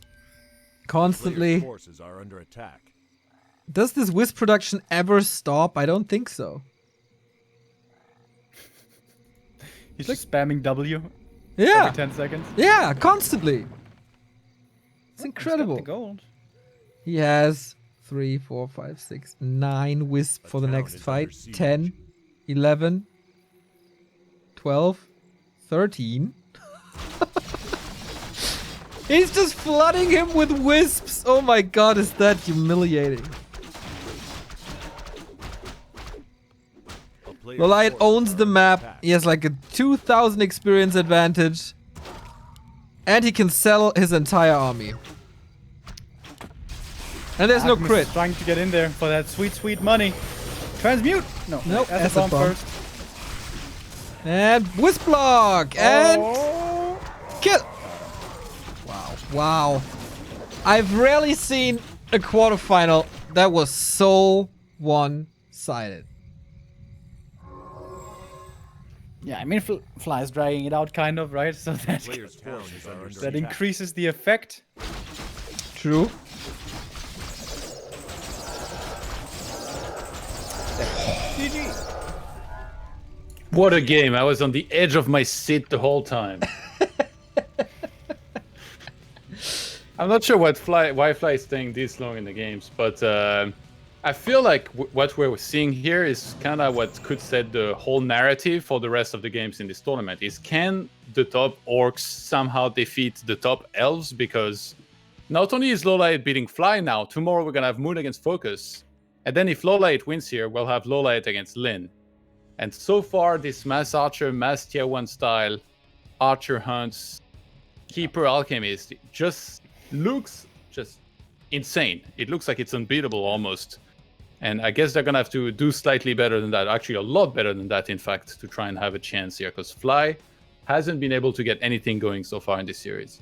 Constantly.
Players' forces are under attack.
Does this wisp production ever stop? I don't think so.
He's just spamming W
Yeah.
every 10 seconds.
Yeah, constantly. It's
He's got
incredible.
the gold.
He has 3, 4, 5, 6, 9 wisp for the
town
next
is
fight.
under siege.
10, 11, 12, 13. He's just flooding him with wisps. Oh my god, is that humiliating.
A player's
LawLiet
forces
owns
are
the
under
map.
attack.
He has like a 2000 experience advantage. And he can sell his entire army. And there's no
Agnes
crit.
is trying to get in there for that sweet, sweet money. Transmute! No,
Nope,
acid
acid
bomb
bomb.
first.
And wisp block. And
Oh.
kill. Wow. Wow. I've rarely seen a quarterfinal that was so one-sided.
Yeah, I mean, Fly's dragging it out, kind of, right? So that,
Players' forces are under
that
attack.
increases the effect.
True.
GG.
What a game. I was on the edge of my seat the whole time. I'm not sure why Fly is staying this long in the games, but I feel like what we're seeing here is kind of what could set the whole narrative for the rest of the games in this tournament. Is can the top orcs somehow defeat the top elves? Because not only is LawLiet beating Fly now, tomorrow we're going to have Moon against Focus. And then if LawLiet wins here, we'll have LawLiet against Lin. And so far, this Mass Archer, Mass Tier 1 style, Archer Hunts, Keeper Alchemist just looks just insane. It looks like it's unbeatable almost. And I guess they're going to have to do slightly better than that. Actually, a lot better than that, in fact, to try and have a chance here. Because Fly hasn't been able to get anything going so far in this series.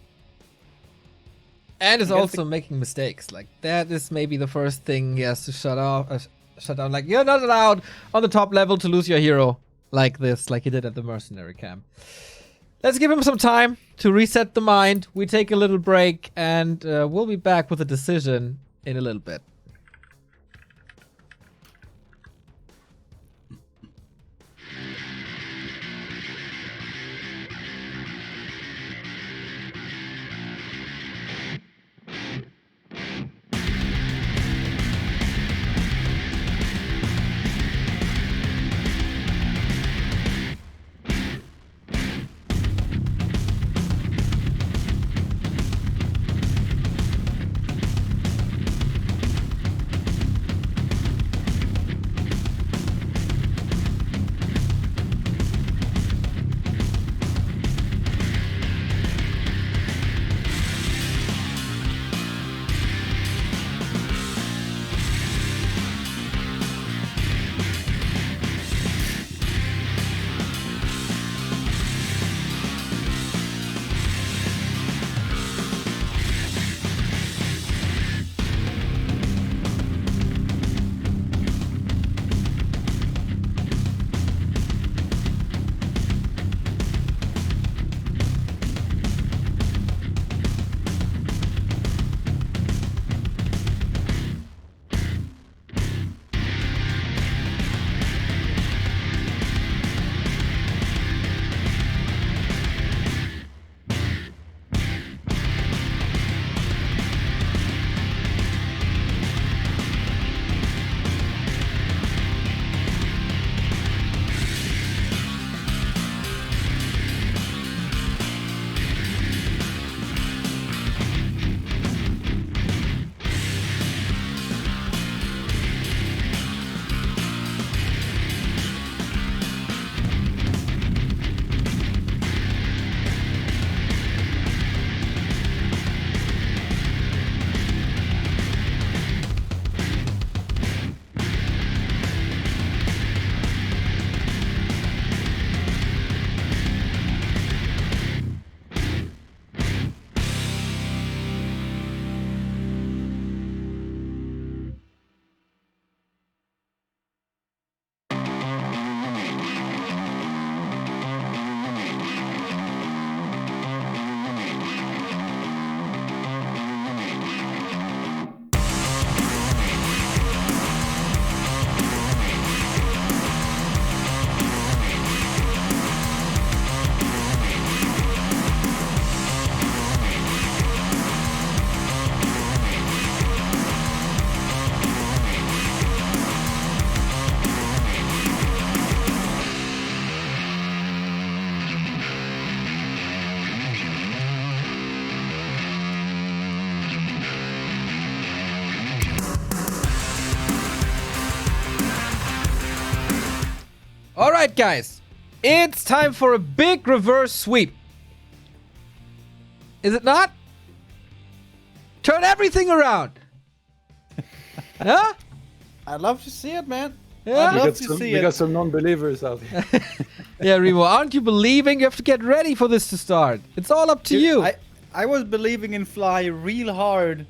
And is
I guess
also making mistakes. Like, that is maybe the first thing he has to shut down. Like, you're not allowed on the top level to lose your hero like this, like he did at the mercenary camp. Let's give him some time to reset the mind. We take a little break, and we'll be back with a decision in a little bit. All right, guys. It's time for a big reverse sweep. Is it not? Turn everything around. Huh?
I'd love to see it, man.
Yeah.
I'd love to see
We
it.
got some non-believers out here.
Yeah, Remo, aren't you believing? You have to get ready for this to start. It's all up to you.
I was believing in Fly real hard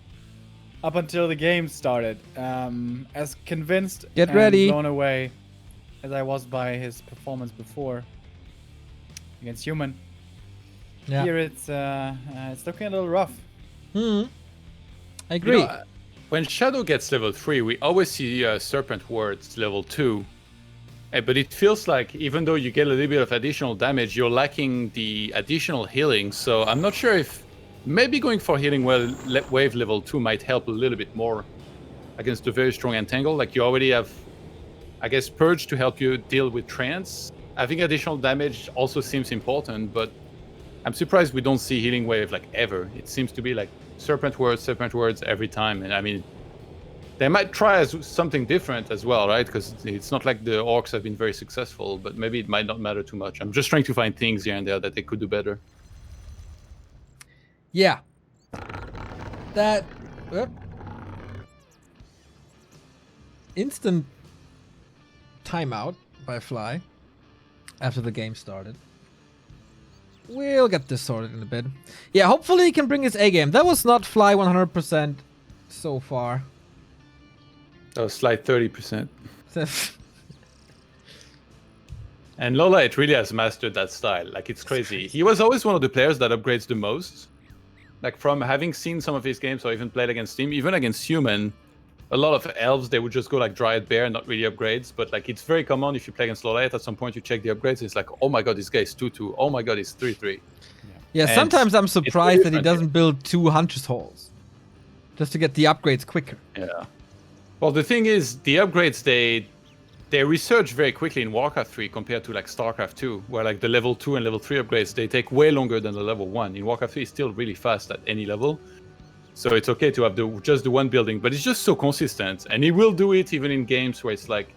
up until the game started. As convinced
Get
and
ready.
blown away as I was by his performance before against Human.
Yeah.
Here it's looking a little rough.
I agree.
You know, when Shadow gets level 3, we always see Serpent Words level 2. But it feels like even though you get a little bit of additional damage, you're lacking the additional healing. So I'm not sure if maybe going for healing wave level 2 might help a little bit more against a very strong Entangle. Like you already have, I guess, Purge to help you deal with Trance. Having additional damage also seems important, but I'm surprised we don't see healing wave like ever. It seems to be like Serpent Words every time. And I mean, they might try something different as well, right? Because it's not like the Orcs have been very successful, but maybe it might not matter too much. I'm just trying to find things here and there that they could do better.
Yeah. That... Instant timeout by Fly after the game started. We'll get this sorted in a bit. Yeah, hopefully he can bring his A game. That was not Fly 100% so far.
That was slight 30%. And LawLiet really has mastered that style. Like, it's crazy. He was always one of the players that upgrades the most. Like, from having seen some of his games or even played against him, even against Human, a lot of elves, they would just go like Dryad Bear, not really upgrades. But like, it's very common if you play against LawLiet, at some point you check the upgrades, it's like, oh my god, this guy is 2-2. Oh my god, he's 3-3.
Yeah,
And
sometimes I'm surprised that he
different.
doesn't build 2 Huntress Halls. Just to get the upgrades quicker.
Yeah. Well, the thing is, the upgrades, they research very quickly in Warcraft 3 compared to like StarCraft 2, where like the level 2 and level 3 upgrades, they take way longer than the level 1. In Warcraft 3, it's still really fast at any level. So it's okay to have just the one building, but it's just so consistent. And he will do it even in games where it's like,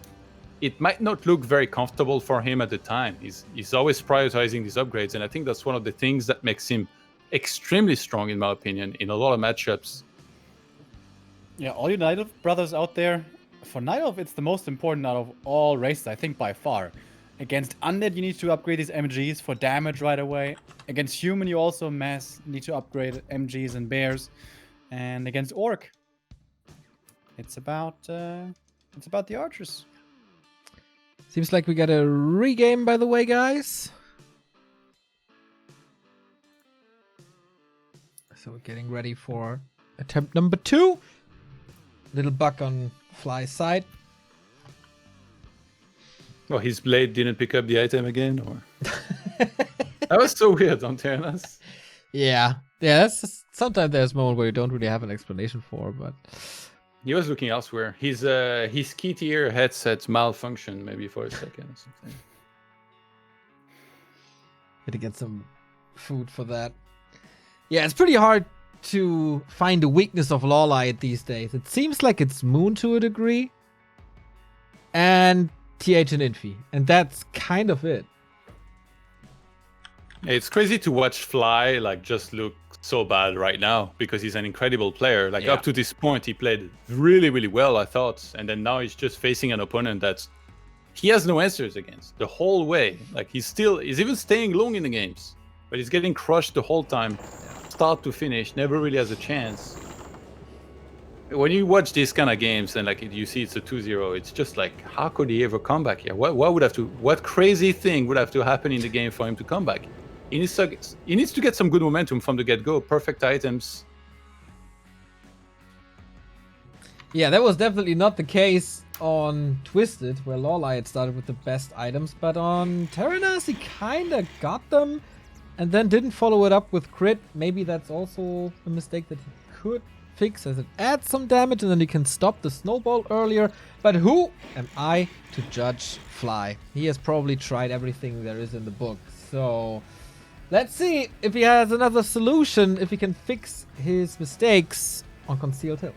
it might not look very comfortable for him at the time. He's always prioritizing these upgrades, and I think that's one of the things that makes him extremely strong, in my opinion, in a lot of matchups.
Yeah, all you Night Elf brothers out there, for Night Elf, it's the most important out of all races, I think, by far. Against Undead, you need to upgrade these MGs for damage right away. Against Human, you also need to upgrade MGs and Bears. And against Orc, it's about the archers.
Seems like we got a regame, by the way, guys. So we're getting ready for attempt number 2. Little bug on Fly's side.
Well, his blade didn't pick up the item again, or... That was so weird on Terranas.
Yeah. Yeah, that's just, sometimes there's a moment where you don't really have an explanation for, but...
He was looking elsewhere. His key tier headset malfunctioned maybe for a second or something.
Had to get some food for that. Yeah, it's pretty hard to find the weakness of LawLiet these days. It seems like it's Moon to a degree. And TH and Infi. And that's kind of it.
It's crazy to watch Fly like just look so bad right now because he's an incredible player. Like up to this point, he played really, really well, I thought, and then now he's just facing an opponent that he has no answers against the whole way. Like he's even staying long in the games, but he's getting crushed the whole time, start to finish, never really has a chance. When you watch these kind of games and like you see it's a 2-0, it's just like, how could he ever come back here? What crazy thing would have to happen in the game for him to come back? He needs to get some good momentum from the get-go, perfect items.
Yeah, that was definitely not the case on Twisted, where LawLiet started with the best items, but on Terranas he kinda got them and then didn't follow it up with crit. Maybe that's also a mistake that he could fix, as it adds some damage and then he can stop the snowball earlier. But who am I to judge Fly? He has probably tried everything there is in the book, so... let's see if he has another solution, if he can fix his mistakes on Concealed Hill.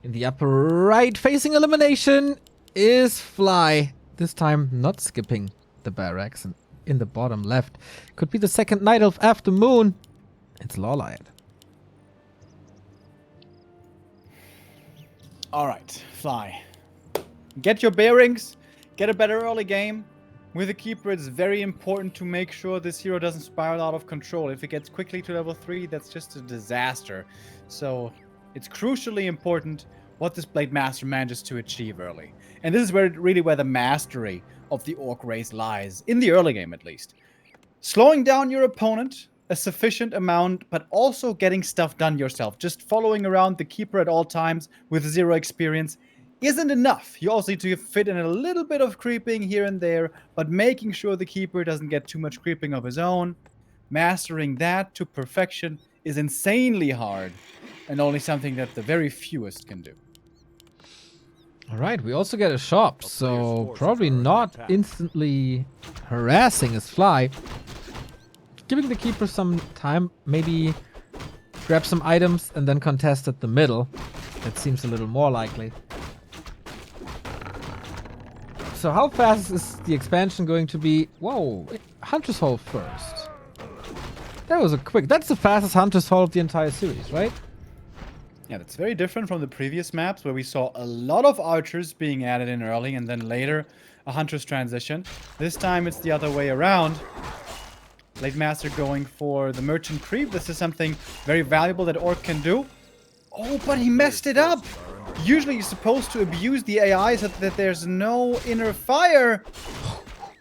In the upper right, facing elimination, is Fly. This time not skipping the barracks. And in the bottom left, could be the second Night Elf after Moon. It's LawLiet.
Alright, Fly. Get your bearings. Get a better early game. With the Keeper, it's very important to make sure this hero doesn't spiral out of control. If it gets quickly to level 3, that's just a disaster. So, it's crucially important what this Blade Master manages to achieve early. And this is really where the mastery of the Orc race lies, in the early game at least. Slowing down your opponent a sufficient amount, but also getting stuff done yourself. Just following around the Keeper at all times with 0 experience isn't enough. You also need to fit in a little bit of creeping here and there, but making sure the Keeper doesn't get too much creeping of his own. Mastering that to perfection is insanely hard, and only something that the very fewest can do.
Alright, we also get a shop, so probably not instantly harassing his Fly. Giving the Keeper some time, maybe grab some items and then contest at the middle. That seems a little more likely. So how fast is the expansion going to be? Whoa, Hunter's Hall first. That was a quick, that's the fastest Hunter's Hall of the entire series, right?
Yeah, that's very different from the previous maps where we saw a lot of archers being added in early and then later a hunter's transition. This time it's the other way around. Blade Master going for the merchant creep. This is something very valuable that Orc can do. Oh, but he messed it up! Usually you're supposed to abuse the AI so that there's no inner fire.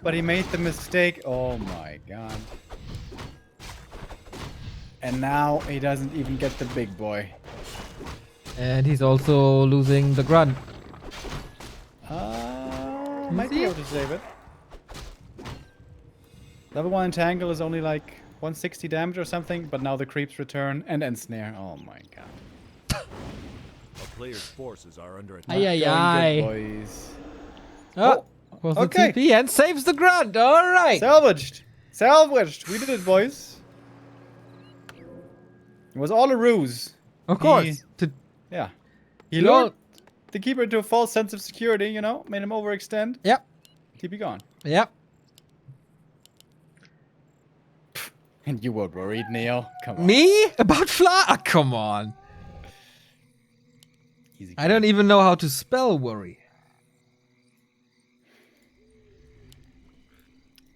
But he made the mistake. Oh my god. And now he doesn't even get the big boy.
And he's also losing the grunt.
Might be able to save it. Level 1 Entangle is only like 160 damage or something, but now the creeps return and ensnare. Oh my god.
A player's forces are under attack.
Ay, ay,
Going
ay.
good, boys.
Oh, was
okay.
the TP and saves the grunt. All right.
Salvaged. Salvaged. We did it, boys. It was all a ruse.
Of course.
Yeah. He
You all-
lured the Keeper into a false sense of security, you know? Made him overextend.
Yep.
TP gone.
Yep.
And you were worried, Neo. Come on.
Me? About Fly? Ah, come on.
Easy.
I don't even know how to spell worry.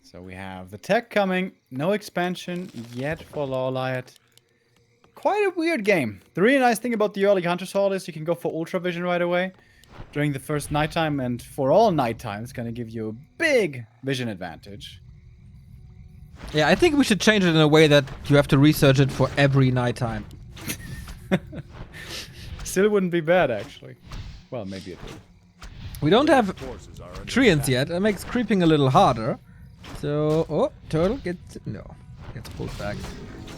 So we have the tech coming. No expansion yet for LawLiet. Quite a weird game. The really nice thing about the early Hunter's Hall is you can go for Ultra Vision right away during the first nighttime, and for all nighttime, it's going to give you a big vision advantage.
Yeah, I think we should change it in a way that you have to research it for every nighttime.
Still wouldn't be bad, actually. Well, maybe it would.
We don't have
Forces are under
treants
attack.
yet. That makes creeping a little harder. So, oh, turtle gets pulled back.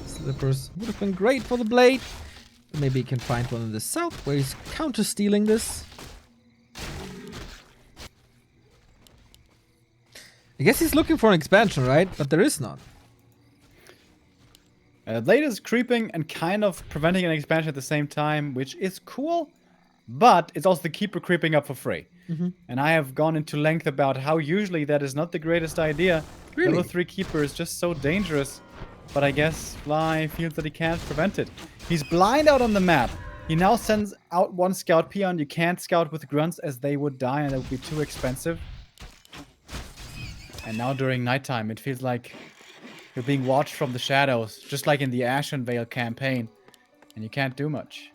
Slippers would have been great for the blade. But maybe he can find one in the south where he's counter-stealing this. I guess he's looking for an expansion, right? But there is none.
Blade is creeping and kind of preventing an expansion at the same time, which is cool. But it's also the Keeper creeping up for free. And I have gone into length about how usually that is not the greatest idea.
Really?
Level 3 Keeper is just so dangerous. But I guess Fly feels that he can't prevent it. He's blind out on the map. He now sends out one scout peon. You can't scout with grunts as they would die and that would be too expensive. And now during nighttime, it feels like you're being watched from the shadows, just like in the Ashen Vale campaign. And you can't do much.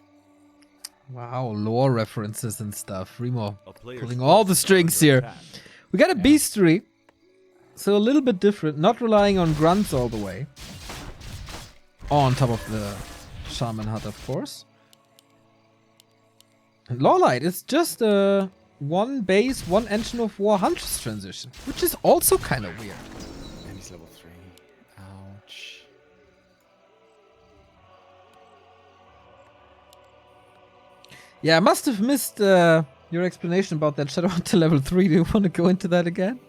Wow, lore references and stuff. Remo
A player's
pulling all the
forces are
strings
under
here.
attack.
We got a beastery. So a little bit different. Not relying on grunts all the way. On top of the Shaman Hut, of course. And LawLiet is just a one base, one engine of war Huntress transition. Which is also kind of weird.
And he's level 3. Ouch.
Yeah, I must have missed your explanation about that Shadow Hunter level 3. Do you want to go into that again?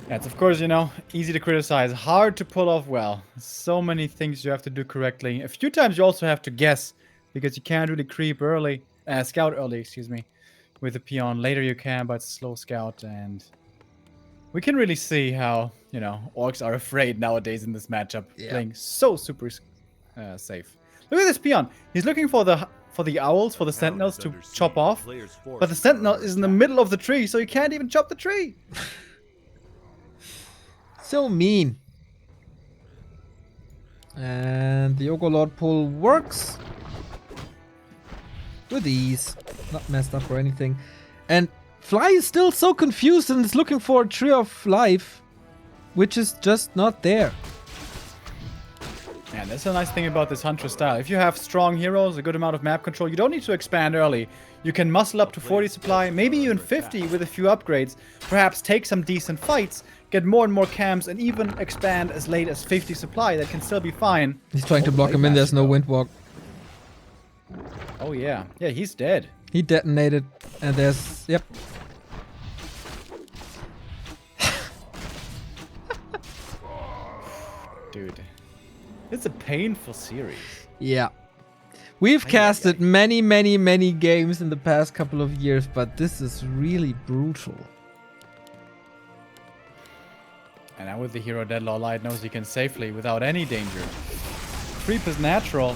Yeah, it's of course, you know, easy to criticize, hard to pull off well. So many things you have to do correctly. A few times you also have to guess because you can't really creep early, scout early, excuse me, with the peon. Later you can, but it's slow scout, and we can really see how, you know, orcs are afraid nowadays in this matchup, playing so super safe. Look at this peon. He's looking for the owls, for the sentinels to chop off, but the sentinel is in the middle of the tree, so he can't even chop the tree.
So mean. And the Ogre pull works with ease. Not messed up or anything. And Fly is still so confused and is looking for a tree of life, which is just not there.
And that's a nice thing about this Huntress style. If you have strong heroes, a good amount of map control, you don't need to expand early. You can muscle up to 40 supply, maybe even 50 with a few upgrades. Perhaps take some decent fights, get more and more camps, and even expand as late as 50 supply. That can still be fine.
He's trying to block him in. There's no Windwalk.
Oh yeah. Yeah, he's dead.
He detonated. And there's... Yep.
Dude. It's a painful series.
Yeah. We've casted many games in the past couple of years, but this is really brutal.
And now with the hero dead, LawLiet knows he can safely, without any danger. Creep is natural.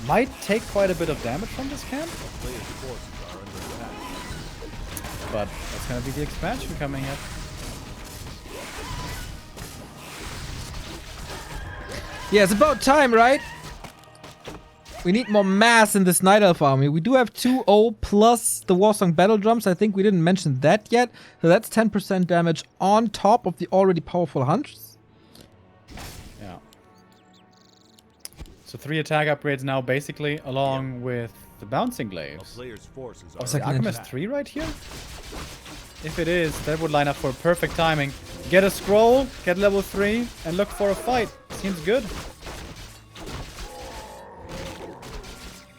Might take quite a bit of damage from this camp. But that's gonna be the expansion coming up.
Yeah, it's about time, right? We need more mass in this Night Elf army. We do have 2-0 plus the Warsong Battle Drums. I think we didn't mention that yet. So that's 10% damage on top of the already powerful Hunters.
Yeah. So 3 attack upgrades now, basically, along with the Bouncing Glaives. Is the Alchemist 3 right here? If it is, that would line up for perfect timing. Get a scroll, get level 3, and look for a fight. Seems good.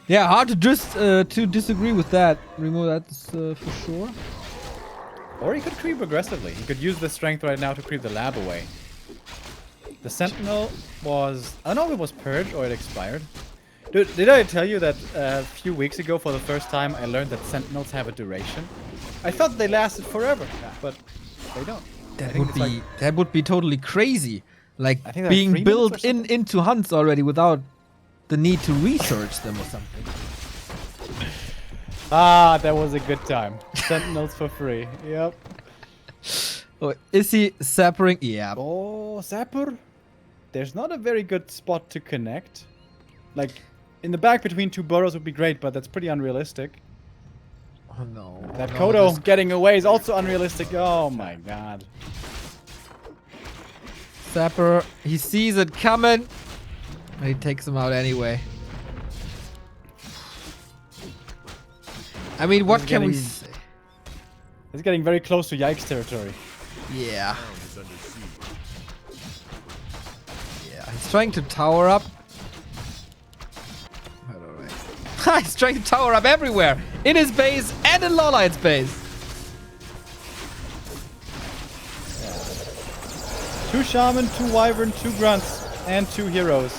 Yeah, hard to just to disagree with that. Remo, that's for sure.
Or he could creep aggressively. He could use the strength right now to creep the lab away. The Sentinel was... I don't know if it was purged or it expired. Dude, did I tell you that a few weeks ago for the first time I learned that Sentinels have a duration? I thought they lasted forever, but they don't.
That would be totally crazy. Like
I think they're
being
3 minutes or
built
something.
into hunts already without the need to research them or something.
Ah, that was a good time. Sentinels for free. Yep.
Oh, is he zappering? Yeah.
Oh, Zapper. There's not a very good spot to connect. Like, in the back between 2 burrows would be great, but that's pretty unrealistic.
Oh no.
That
no,
Kodo getting away is also unrealistic. Oh my god.
Zapper, he sees it coming. And he takes him out anyway. I mean, what can we say?
It's getting very close to Yikes territory.
Yeah. Yeah, he's trying to tower up. He's trying to tower up everywhere. In his base and in LawLiet's base.
2 Shaman, 2 Wyvern, 2 Grunts, and 2 Heroes.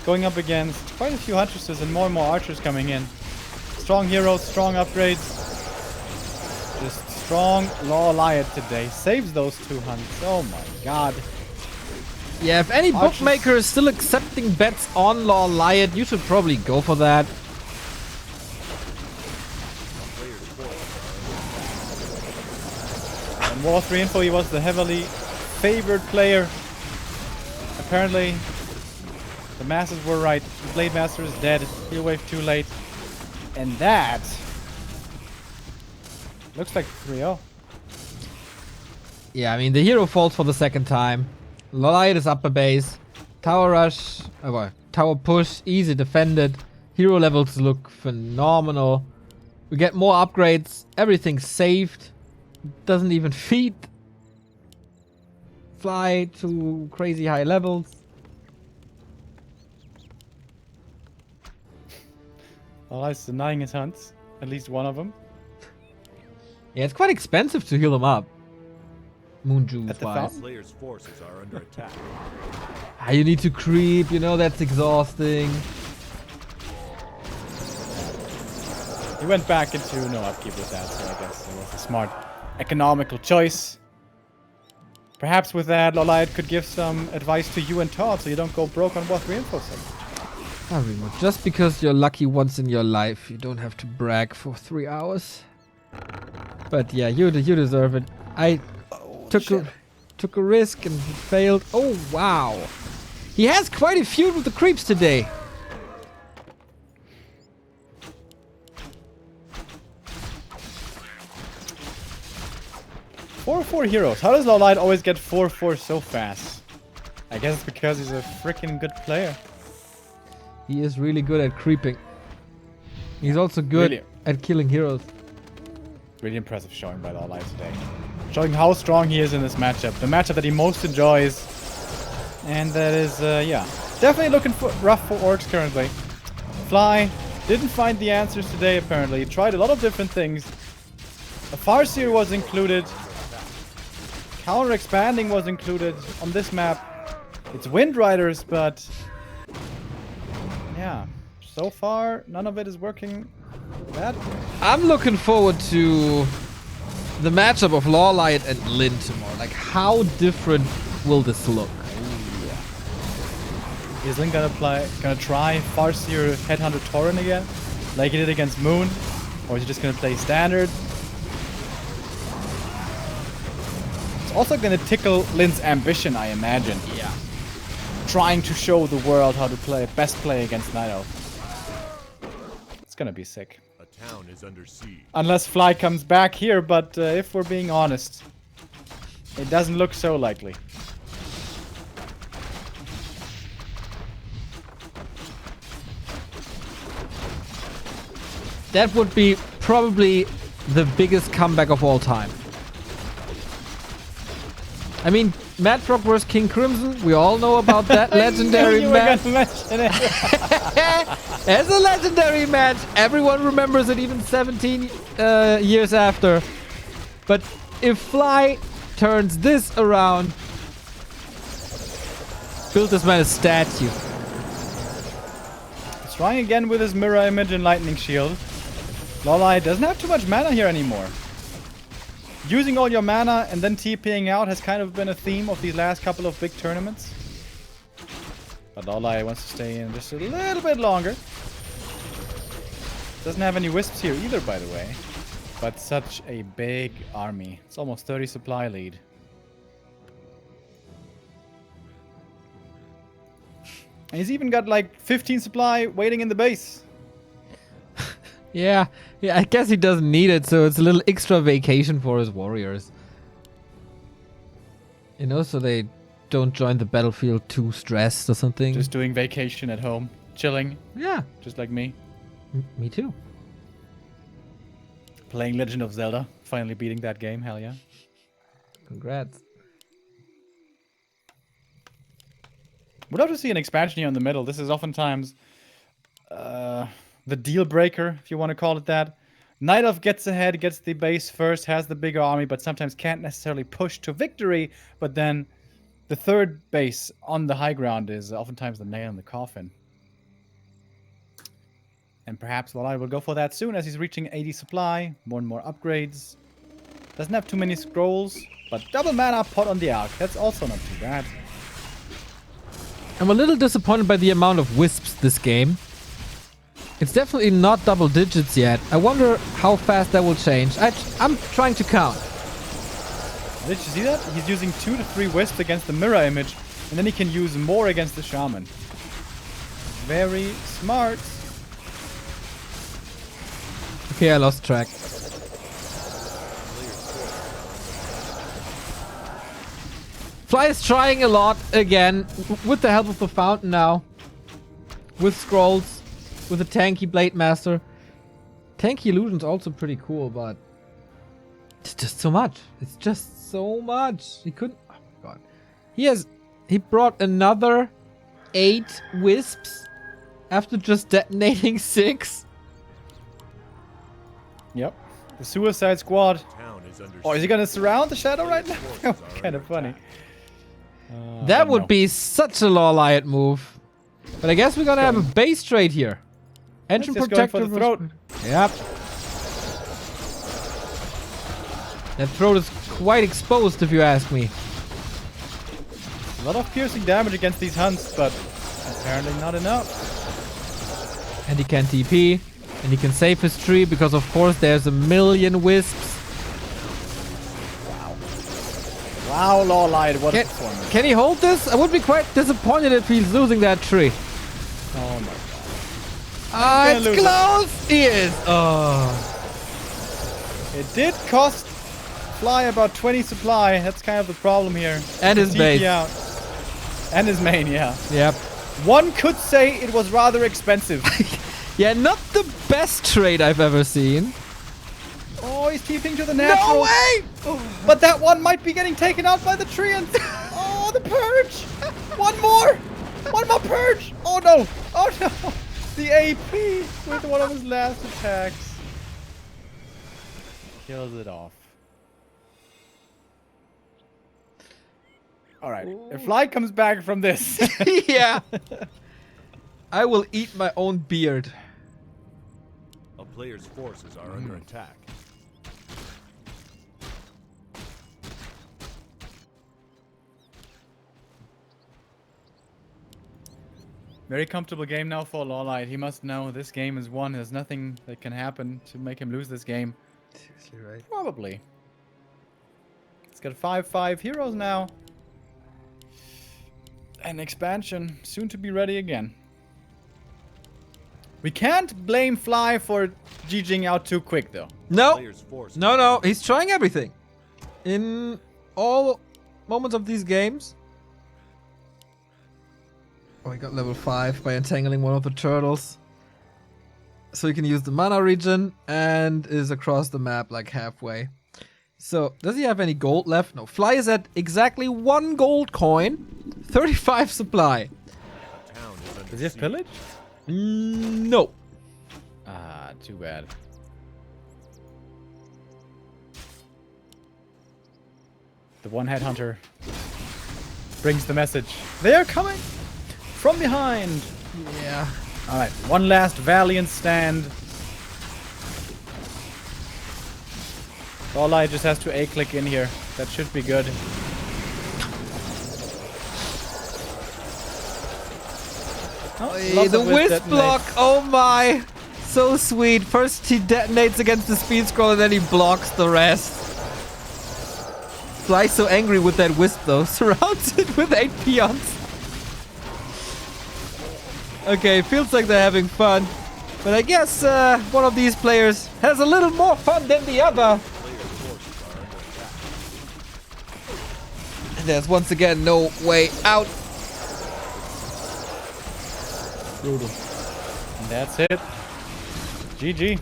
Going up against quite a few Huntresses and more Archers coming in. Strong Heroes, strong upgrades. Just strong LawLiet today. Saves those 2 hunts. Oh my god.
Yeah, if any
Archers.
bookmaker is still accepting bets on LawLiet, you should probably go for that.
And War 3 info, he was the heavily favored player. Apparently, the masses were right. The Blade Master is dead. Heal wave too late. And that looks like 3-0.
Yeah, I mean, the hero falls for the second time. LawLiet is upper base. Tower rush, tower push, easy defended. Hero levels look phenomenal. We get more upgrades. Everything's saved. Doesn't even feed. Fly to crazy high levels.
LawLiet's denying his hunts. At least one of them.
Yeah, it's quite expensive to heal them up. Moonju
At the
wise.
fountain?
Players' forces are under attack.
You need to creep, you know, that's exhausting.
He went back into no upkeep with that, so I guess it was a smart, economical choice. Perhaps with that, LawLiet could give some advice to you and Todd so you don't go broke on War 3 info set.
Remo, just because you're lucky once in your life, you don't have to brag for 3 hours. But yeah, you deserve it. I took a risk and he failed. Oh wow, he has quite a feud with the creeps today.
4-4 heroes. How does LawLiet always get 4-4 so fast? I guess it's because he's a freaking good player.
He is really good at creeping. He's also good
Really?
at killing heroes.
Really impressive showing by LawLiet today. Showing how strong he is in this matchup. The matchup that he most enjoys. And that is, yeah. Definitely looking rough for Orcs currently. Fly didn't find the answers today apparently. He tried a lot of different things. A Farseer was included. Counter expanding was included on this map. It's Wind Riders, but yeah, so far none of it is working that good.
I'm looking forward to the matchup of LawLiet and Lin tomorrow. Like, how different will this look?
Is Lin gonna try Farseer Headhunter Tauren again, like he did against Moon, or is he just gonna play standard? Also gonna tickle Lin's ambition, I imagine.
Yeah.
Trying to show the world how to best play against Night Elf. It's gonna be sick.
A town is under siege.
Unless Fly comes back here, but if we're being honest, it doesn't look so likely.
That would be probably the biggest comeback of all time. I mean, Mad Frog vs King Crimson, we all know about that legendary match. As a legendary match, everyone remembers it even 17 years after. But if Fly turns this around, build this man a statue.
He's trying again with his mirror image and lightning shield. LawLiet doesn't have too much mana here anymore. Using all your mana and then TPing out has kind of been a theme of these last couple of big tournaments. But LawLiet wants to stay in just a little bit longer. Doesn't have any wisps here either, by the way. But such a big army. It's almost 30 supply lead. And he's even got like 15 supply waiting in the base.
Yeah, I guess he doesn't need it, so it's a little extra vacation for his warriors. You know, so they don't join the battlefield too stressed or something.
Just doing vacation at home. Chilling.
Yeah.
Just like me.
Me too.
Playing Legend of Zelda. Finally beating that game. Hell yeah.
Congrats.
Would love to see an expansion here in the middle. This is oftentimes the deal breaker, if you want to call it that. Night Elf gets ahead, gets the base first, has the bigger army, but sometimes can't necessarily push to victory. But then the third base on the high ground is oftentimes the nail in the coffin. And perhaps LawLiet will go for that soon as he's reaching 80 supply. More and more upgrades. Doesn't have too many scrolls, but double mana pot on the arc. That's also not too bad.
I'm a little disappointed by the amount of wisps this game. It's definitely not double digits yet. I wonder how fast that will change. I'm trying to count.
Did you see that? He's using 2 to 3 wisps against the mirror image, and then he can use more against the shaman. Very smart.
Okay, I lost track. Fly is trying a lot again, with the help of the fountain now. With scrolls, with a tanky Blade Master. Tanky illusion's also pretty cool, but it's just so much. It's just so much. He couldn't. Oh my god. He brought another 8 wisps after just detonating 6.
Yep. The Suicide Squad.
Town is under
Oh, is he gonna surround the shadow right now? Kind of funny.
That would be such a LawLiet move. But I guess we're gonna have a base trade here. Engine
Let's just go in for
protector.
the throat.
Yep. That throat is quite exposed, if you ask me.
A lot of piercing damage against these hunts, but apparently not enough.
And he can TP. And he can save his tree because, of course, there's a million wisps.
Wow, LawLiet, what a performance.
Can he hold this? I would be quite disappointed if he's losing that tree.
Oh my god.
Ah, it's close! He is. Oh.
It did cost Fly about 20 supply. That's kind of the problem here.
And his base.
Out. And his main, yeah.
Yep.
One could say it was rather expensive.
Yeah, not the best trade I've ever seen.
Oh, he's TPing to the natural.
No way!
But that one might be getting taken out by the treants. Oh, the purge! One more! One more purge! Oh no! Oh no! The AP with one of his last attacks. Kills it off. Alright, if Fly comes back from this.
Yeah. I will eat my own beard.
A player's forces are under attack.
Very comfortable game now for LawLiet. He must know this game is won. There's nothing that can happen to make him lose this game.
Seriously, right?
Probably. He's got 5/5 heroes now. And expansion soon to be ready again. We can't blame Fly for GGing out too quick though.
No.
Player's forces
No. He's trying everything. In all moments of these games. Oh, he got level 5 by entangling one of the turtles. So he can use the mana regen and is across the map like halfway. So, does he have any gold left? No. Fly is at exactly 1 gold coin, 35 supply.
A town is under
Does he have
siege.
pillage?
No.
Ah, too bad. The one headhunter brings the message. They are coming from behind.
Yeah.
All right, one last valiant stand. LawLiet just has to A-click in here. That should be good. Oh, lots
The
of
wisp
detonates.
block. Oh my. So sweet. First he detonates against the speed scroll and then he blocks the rest. Fly's so angry with that wisp though. Surrounds it with 8 peons. Okay, feels like they're having fun. But I guess one of these players has a little more fun than the other. And there's once again no way out.
Brutal. And that's it. GG.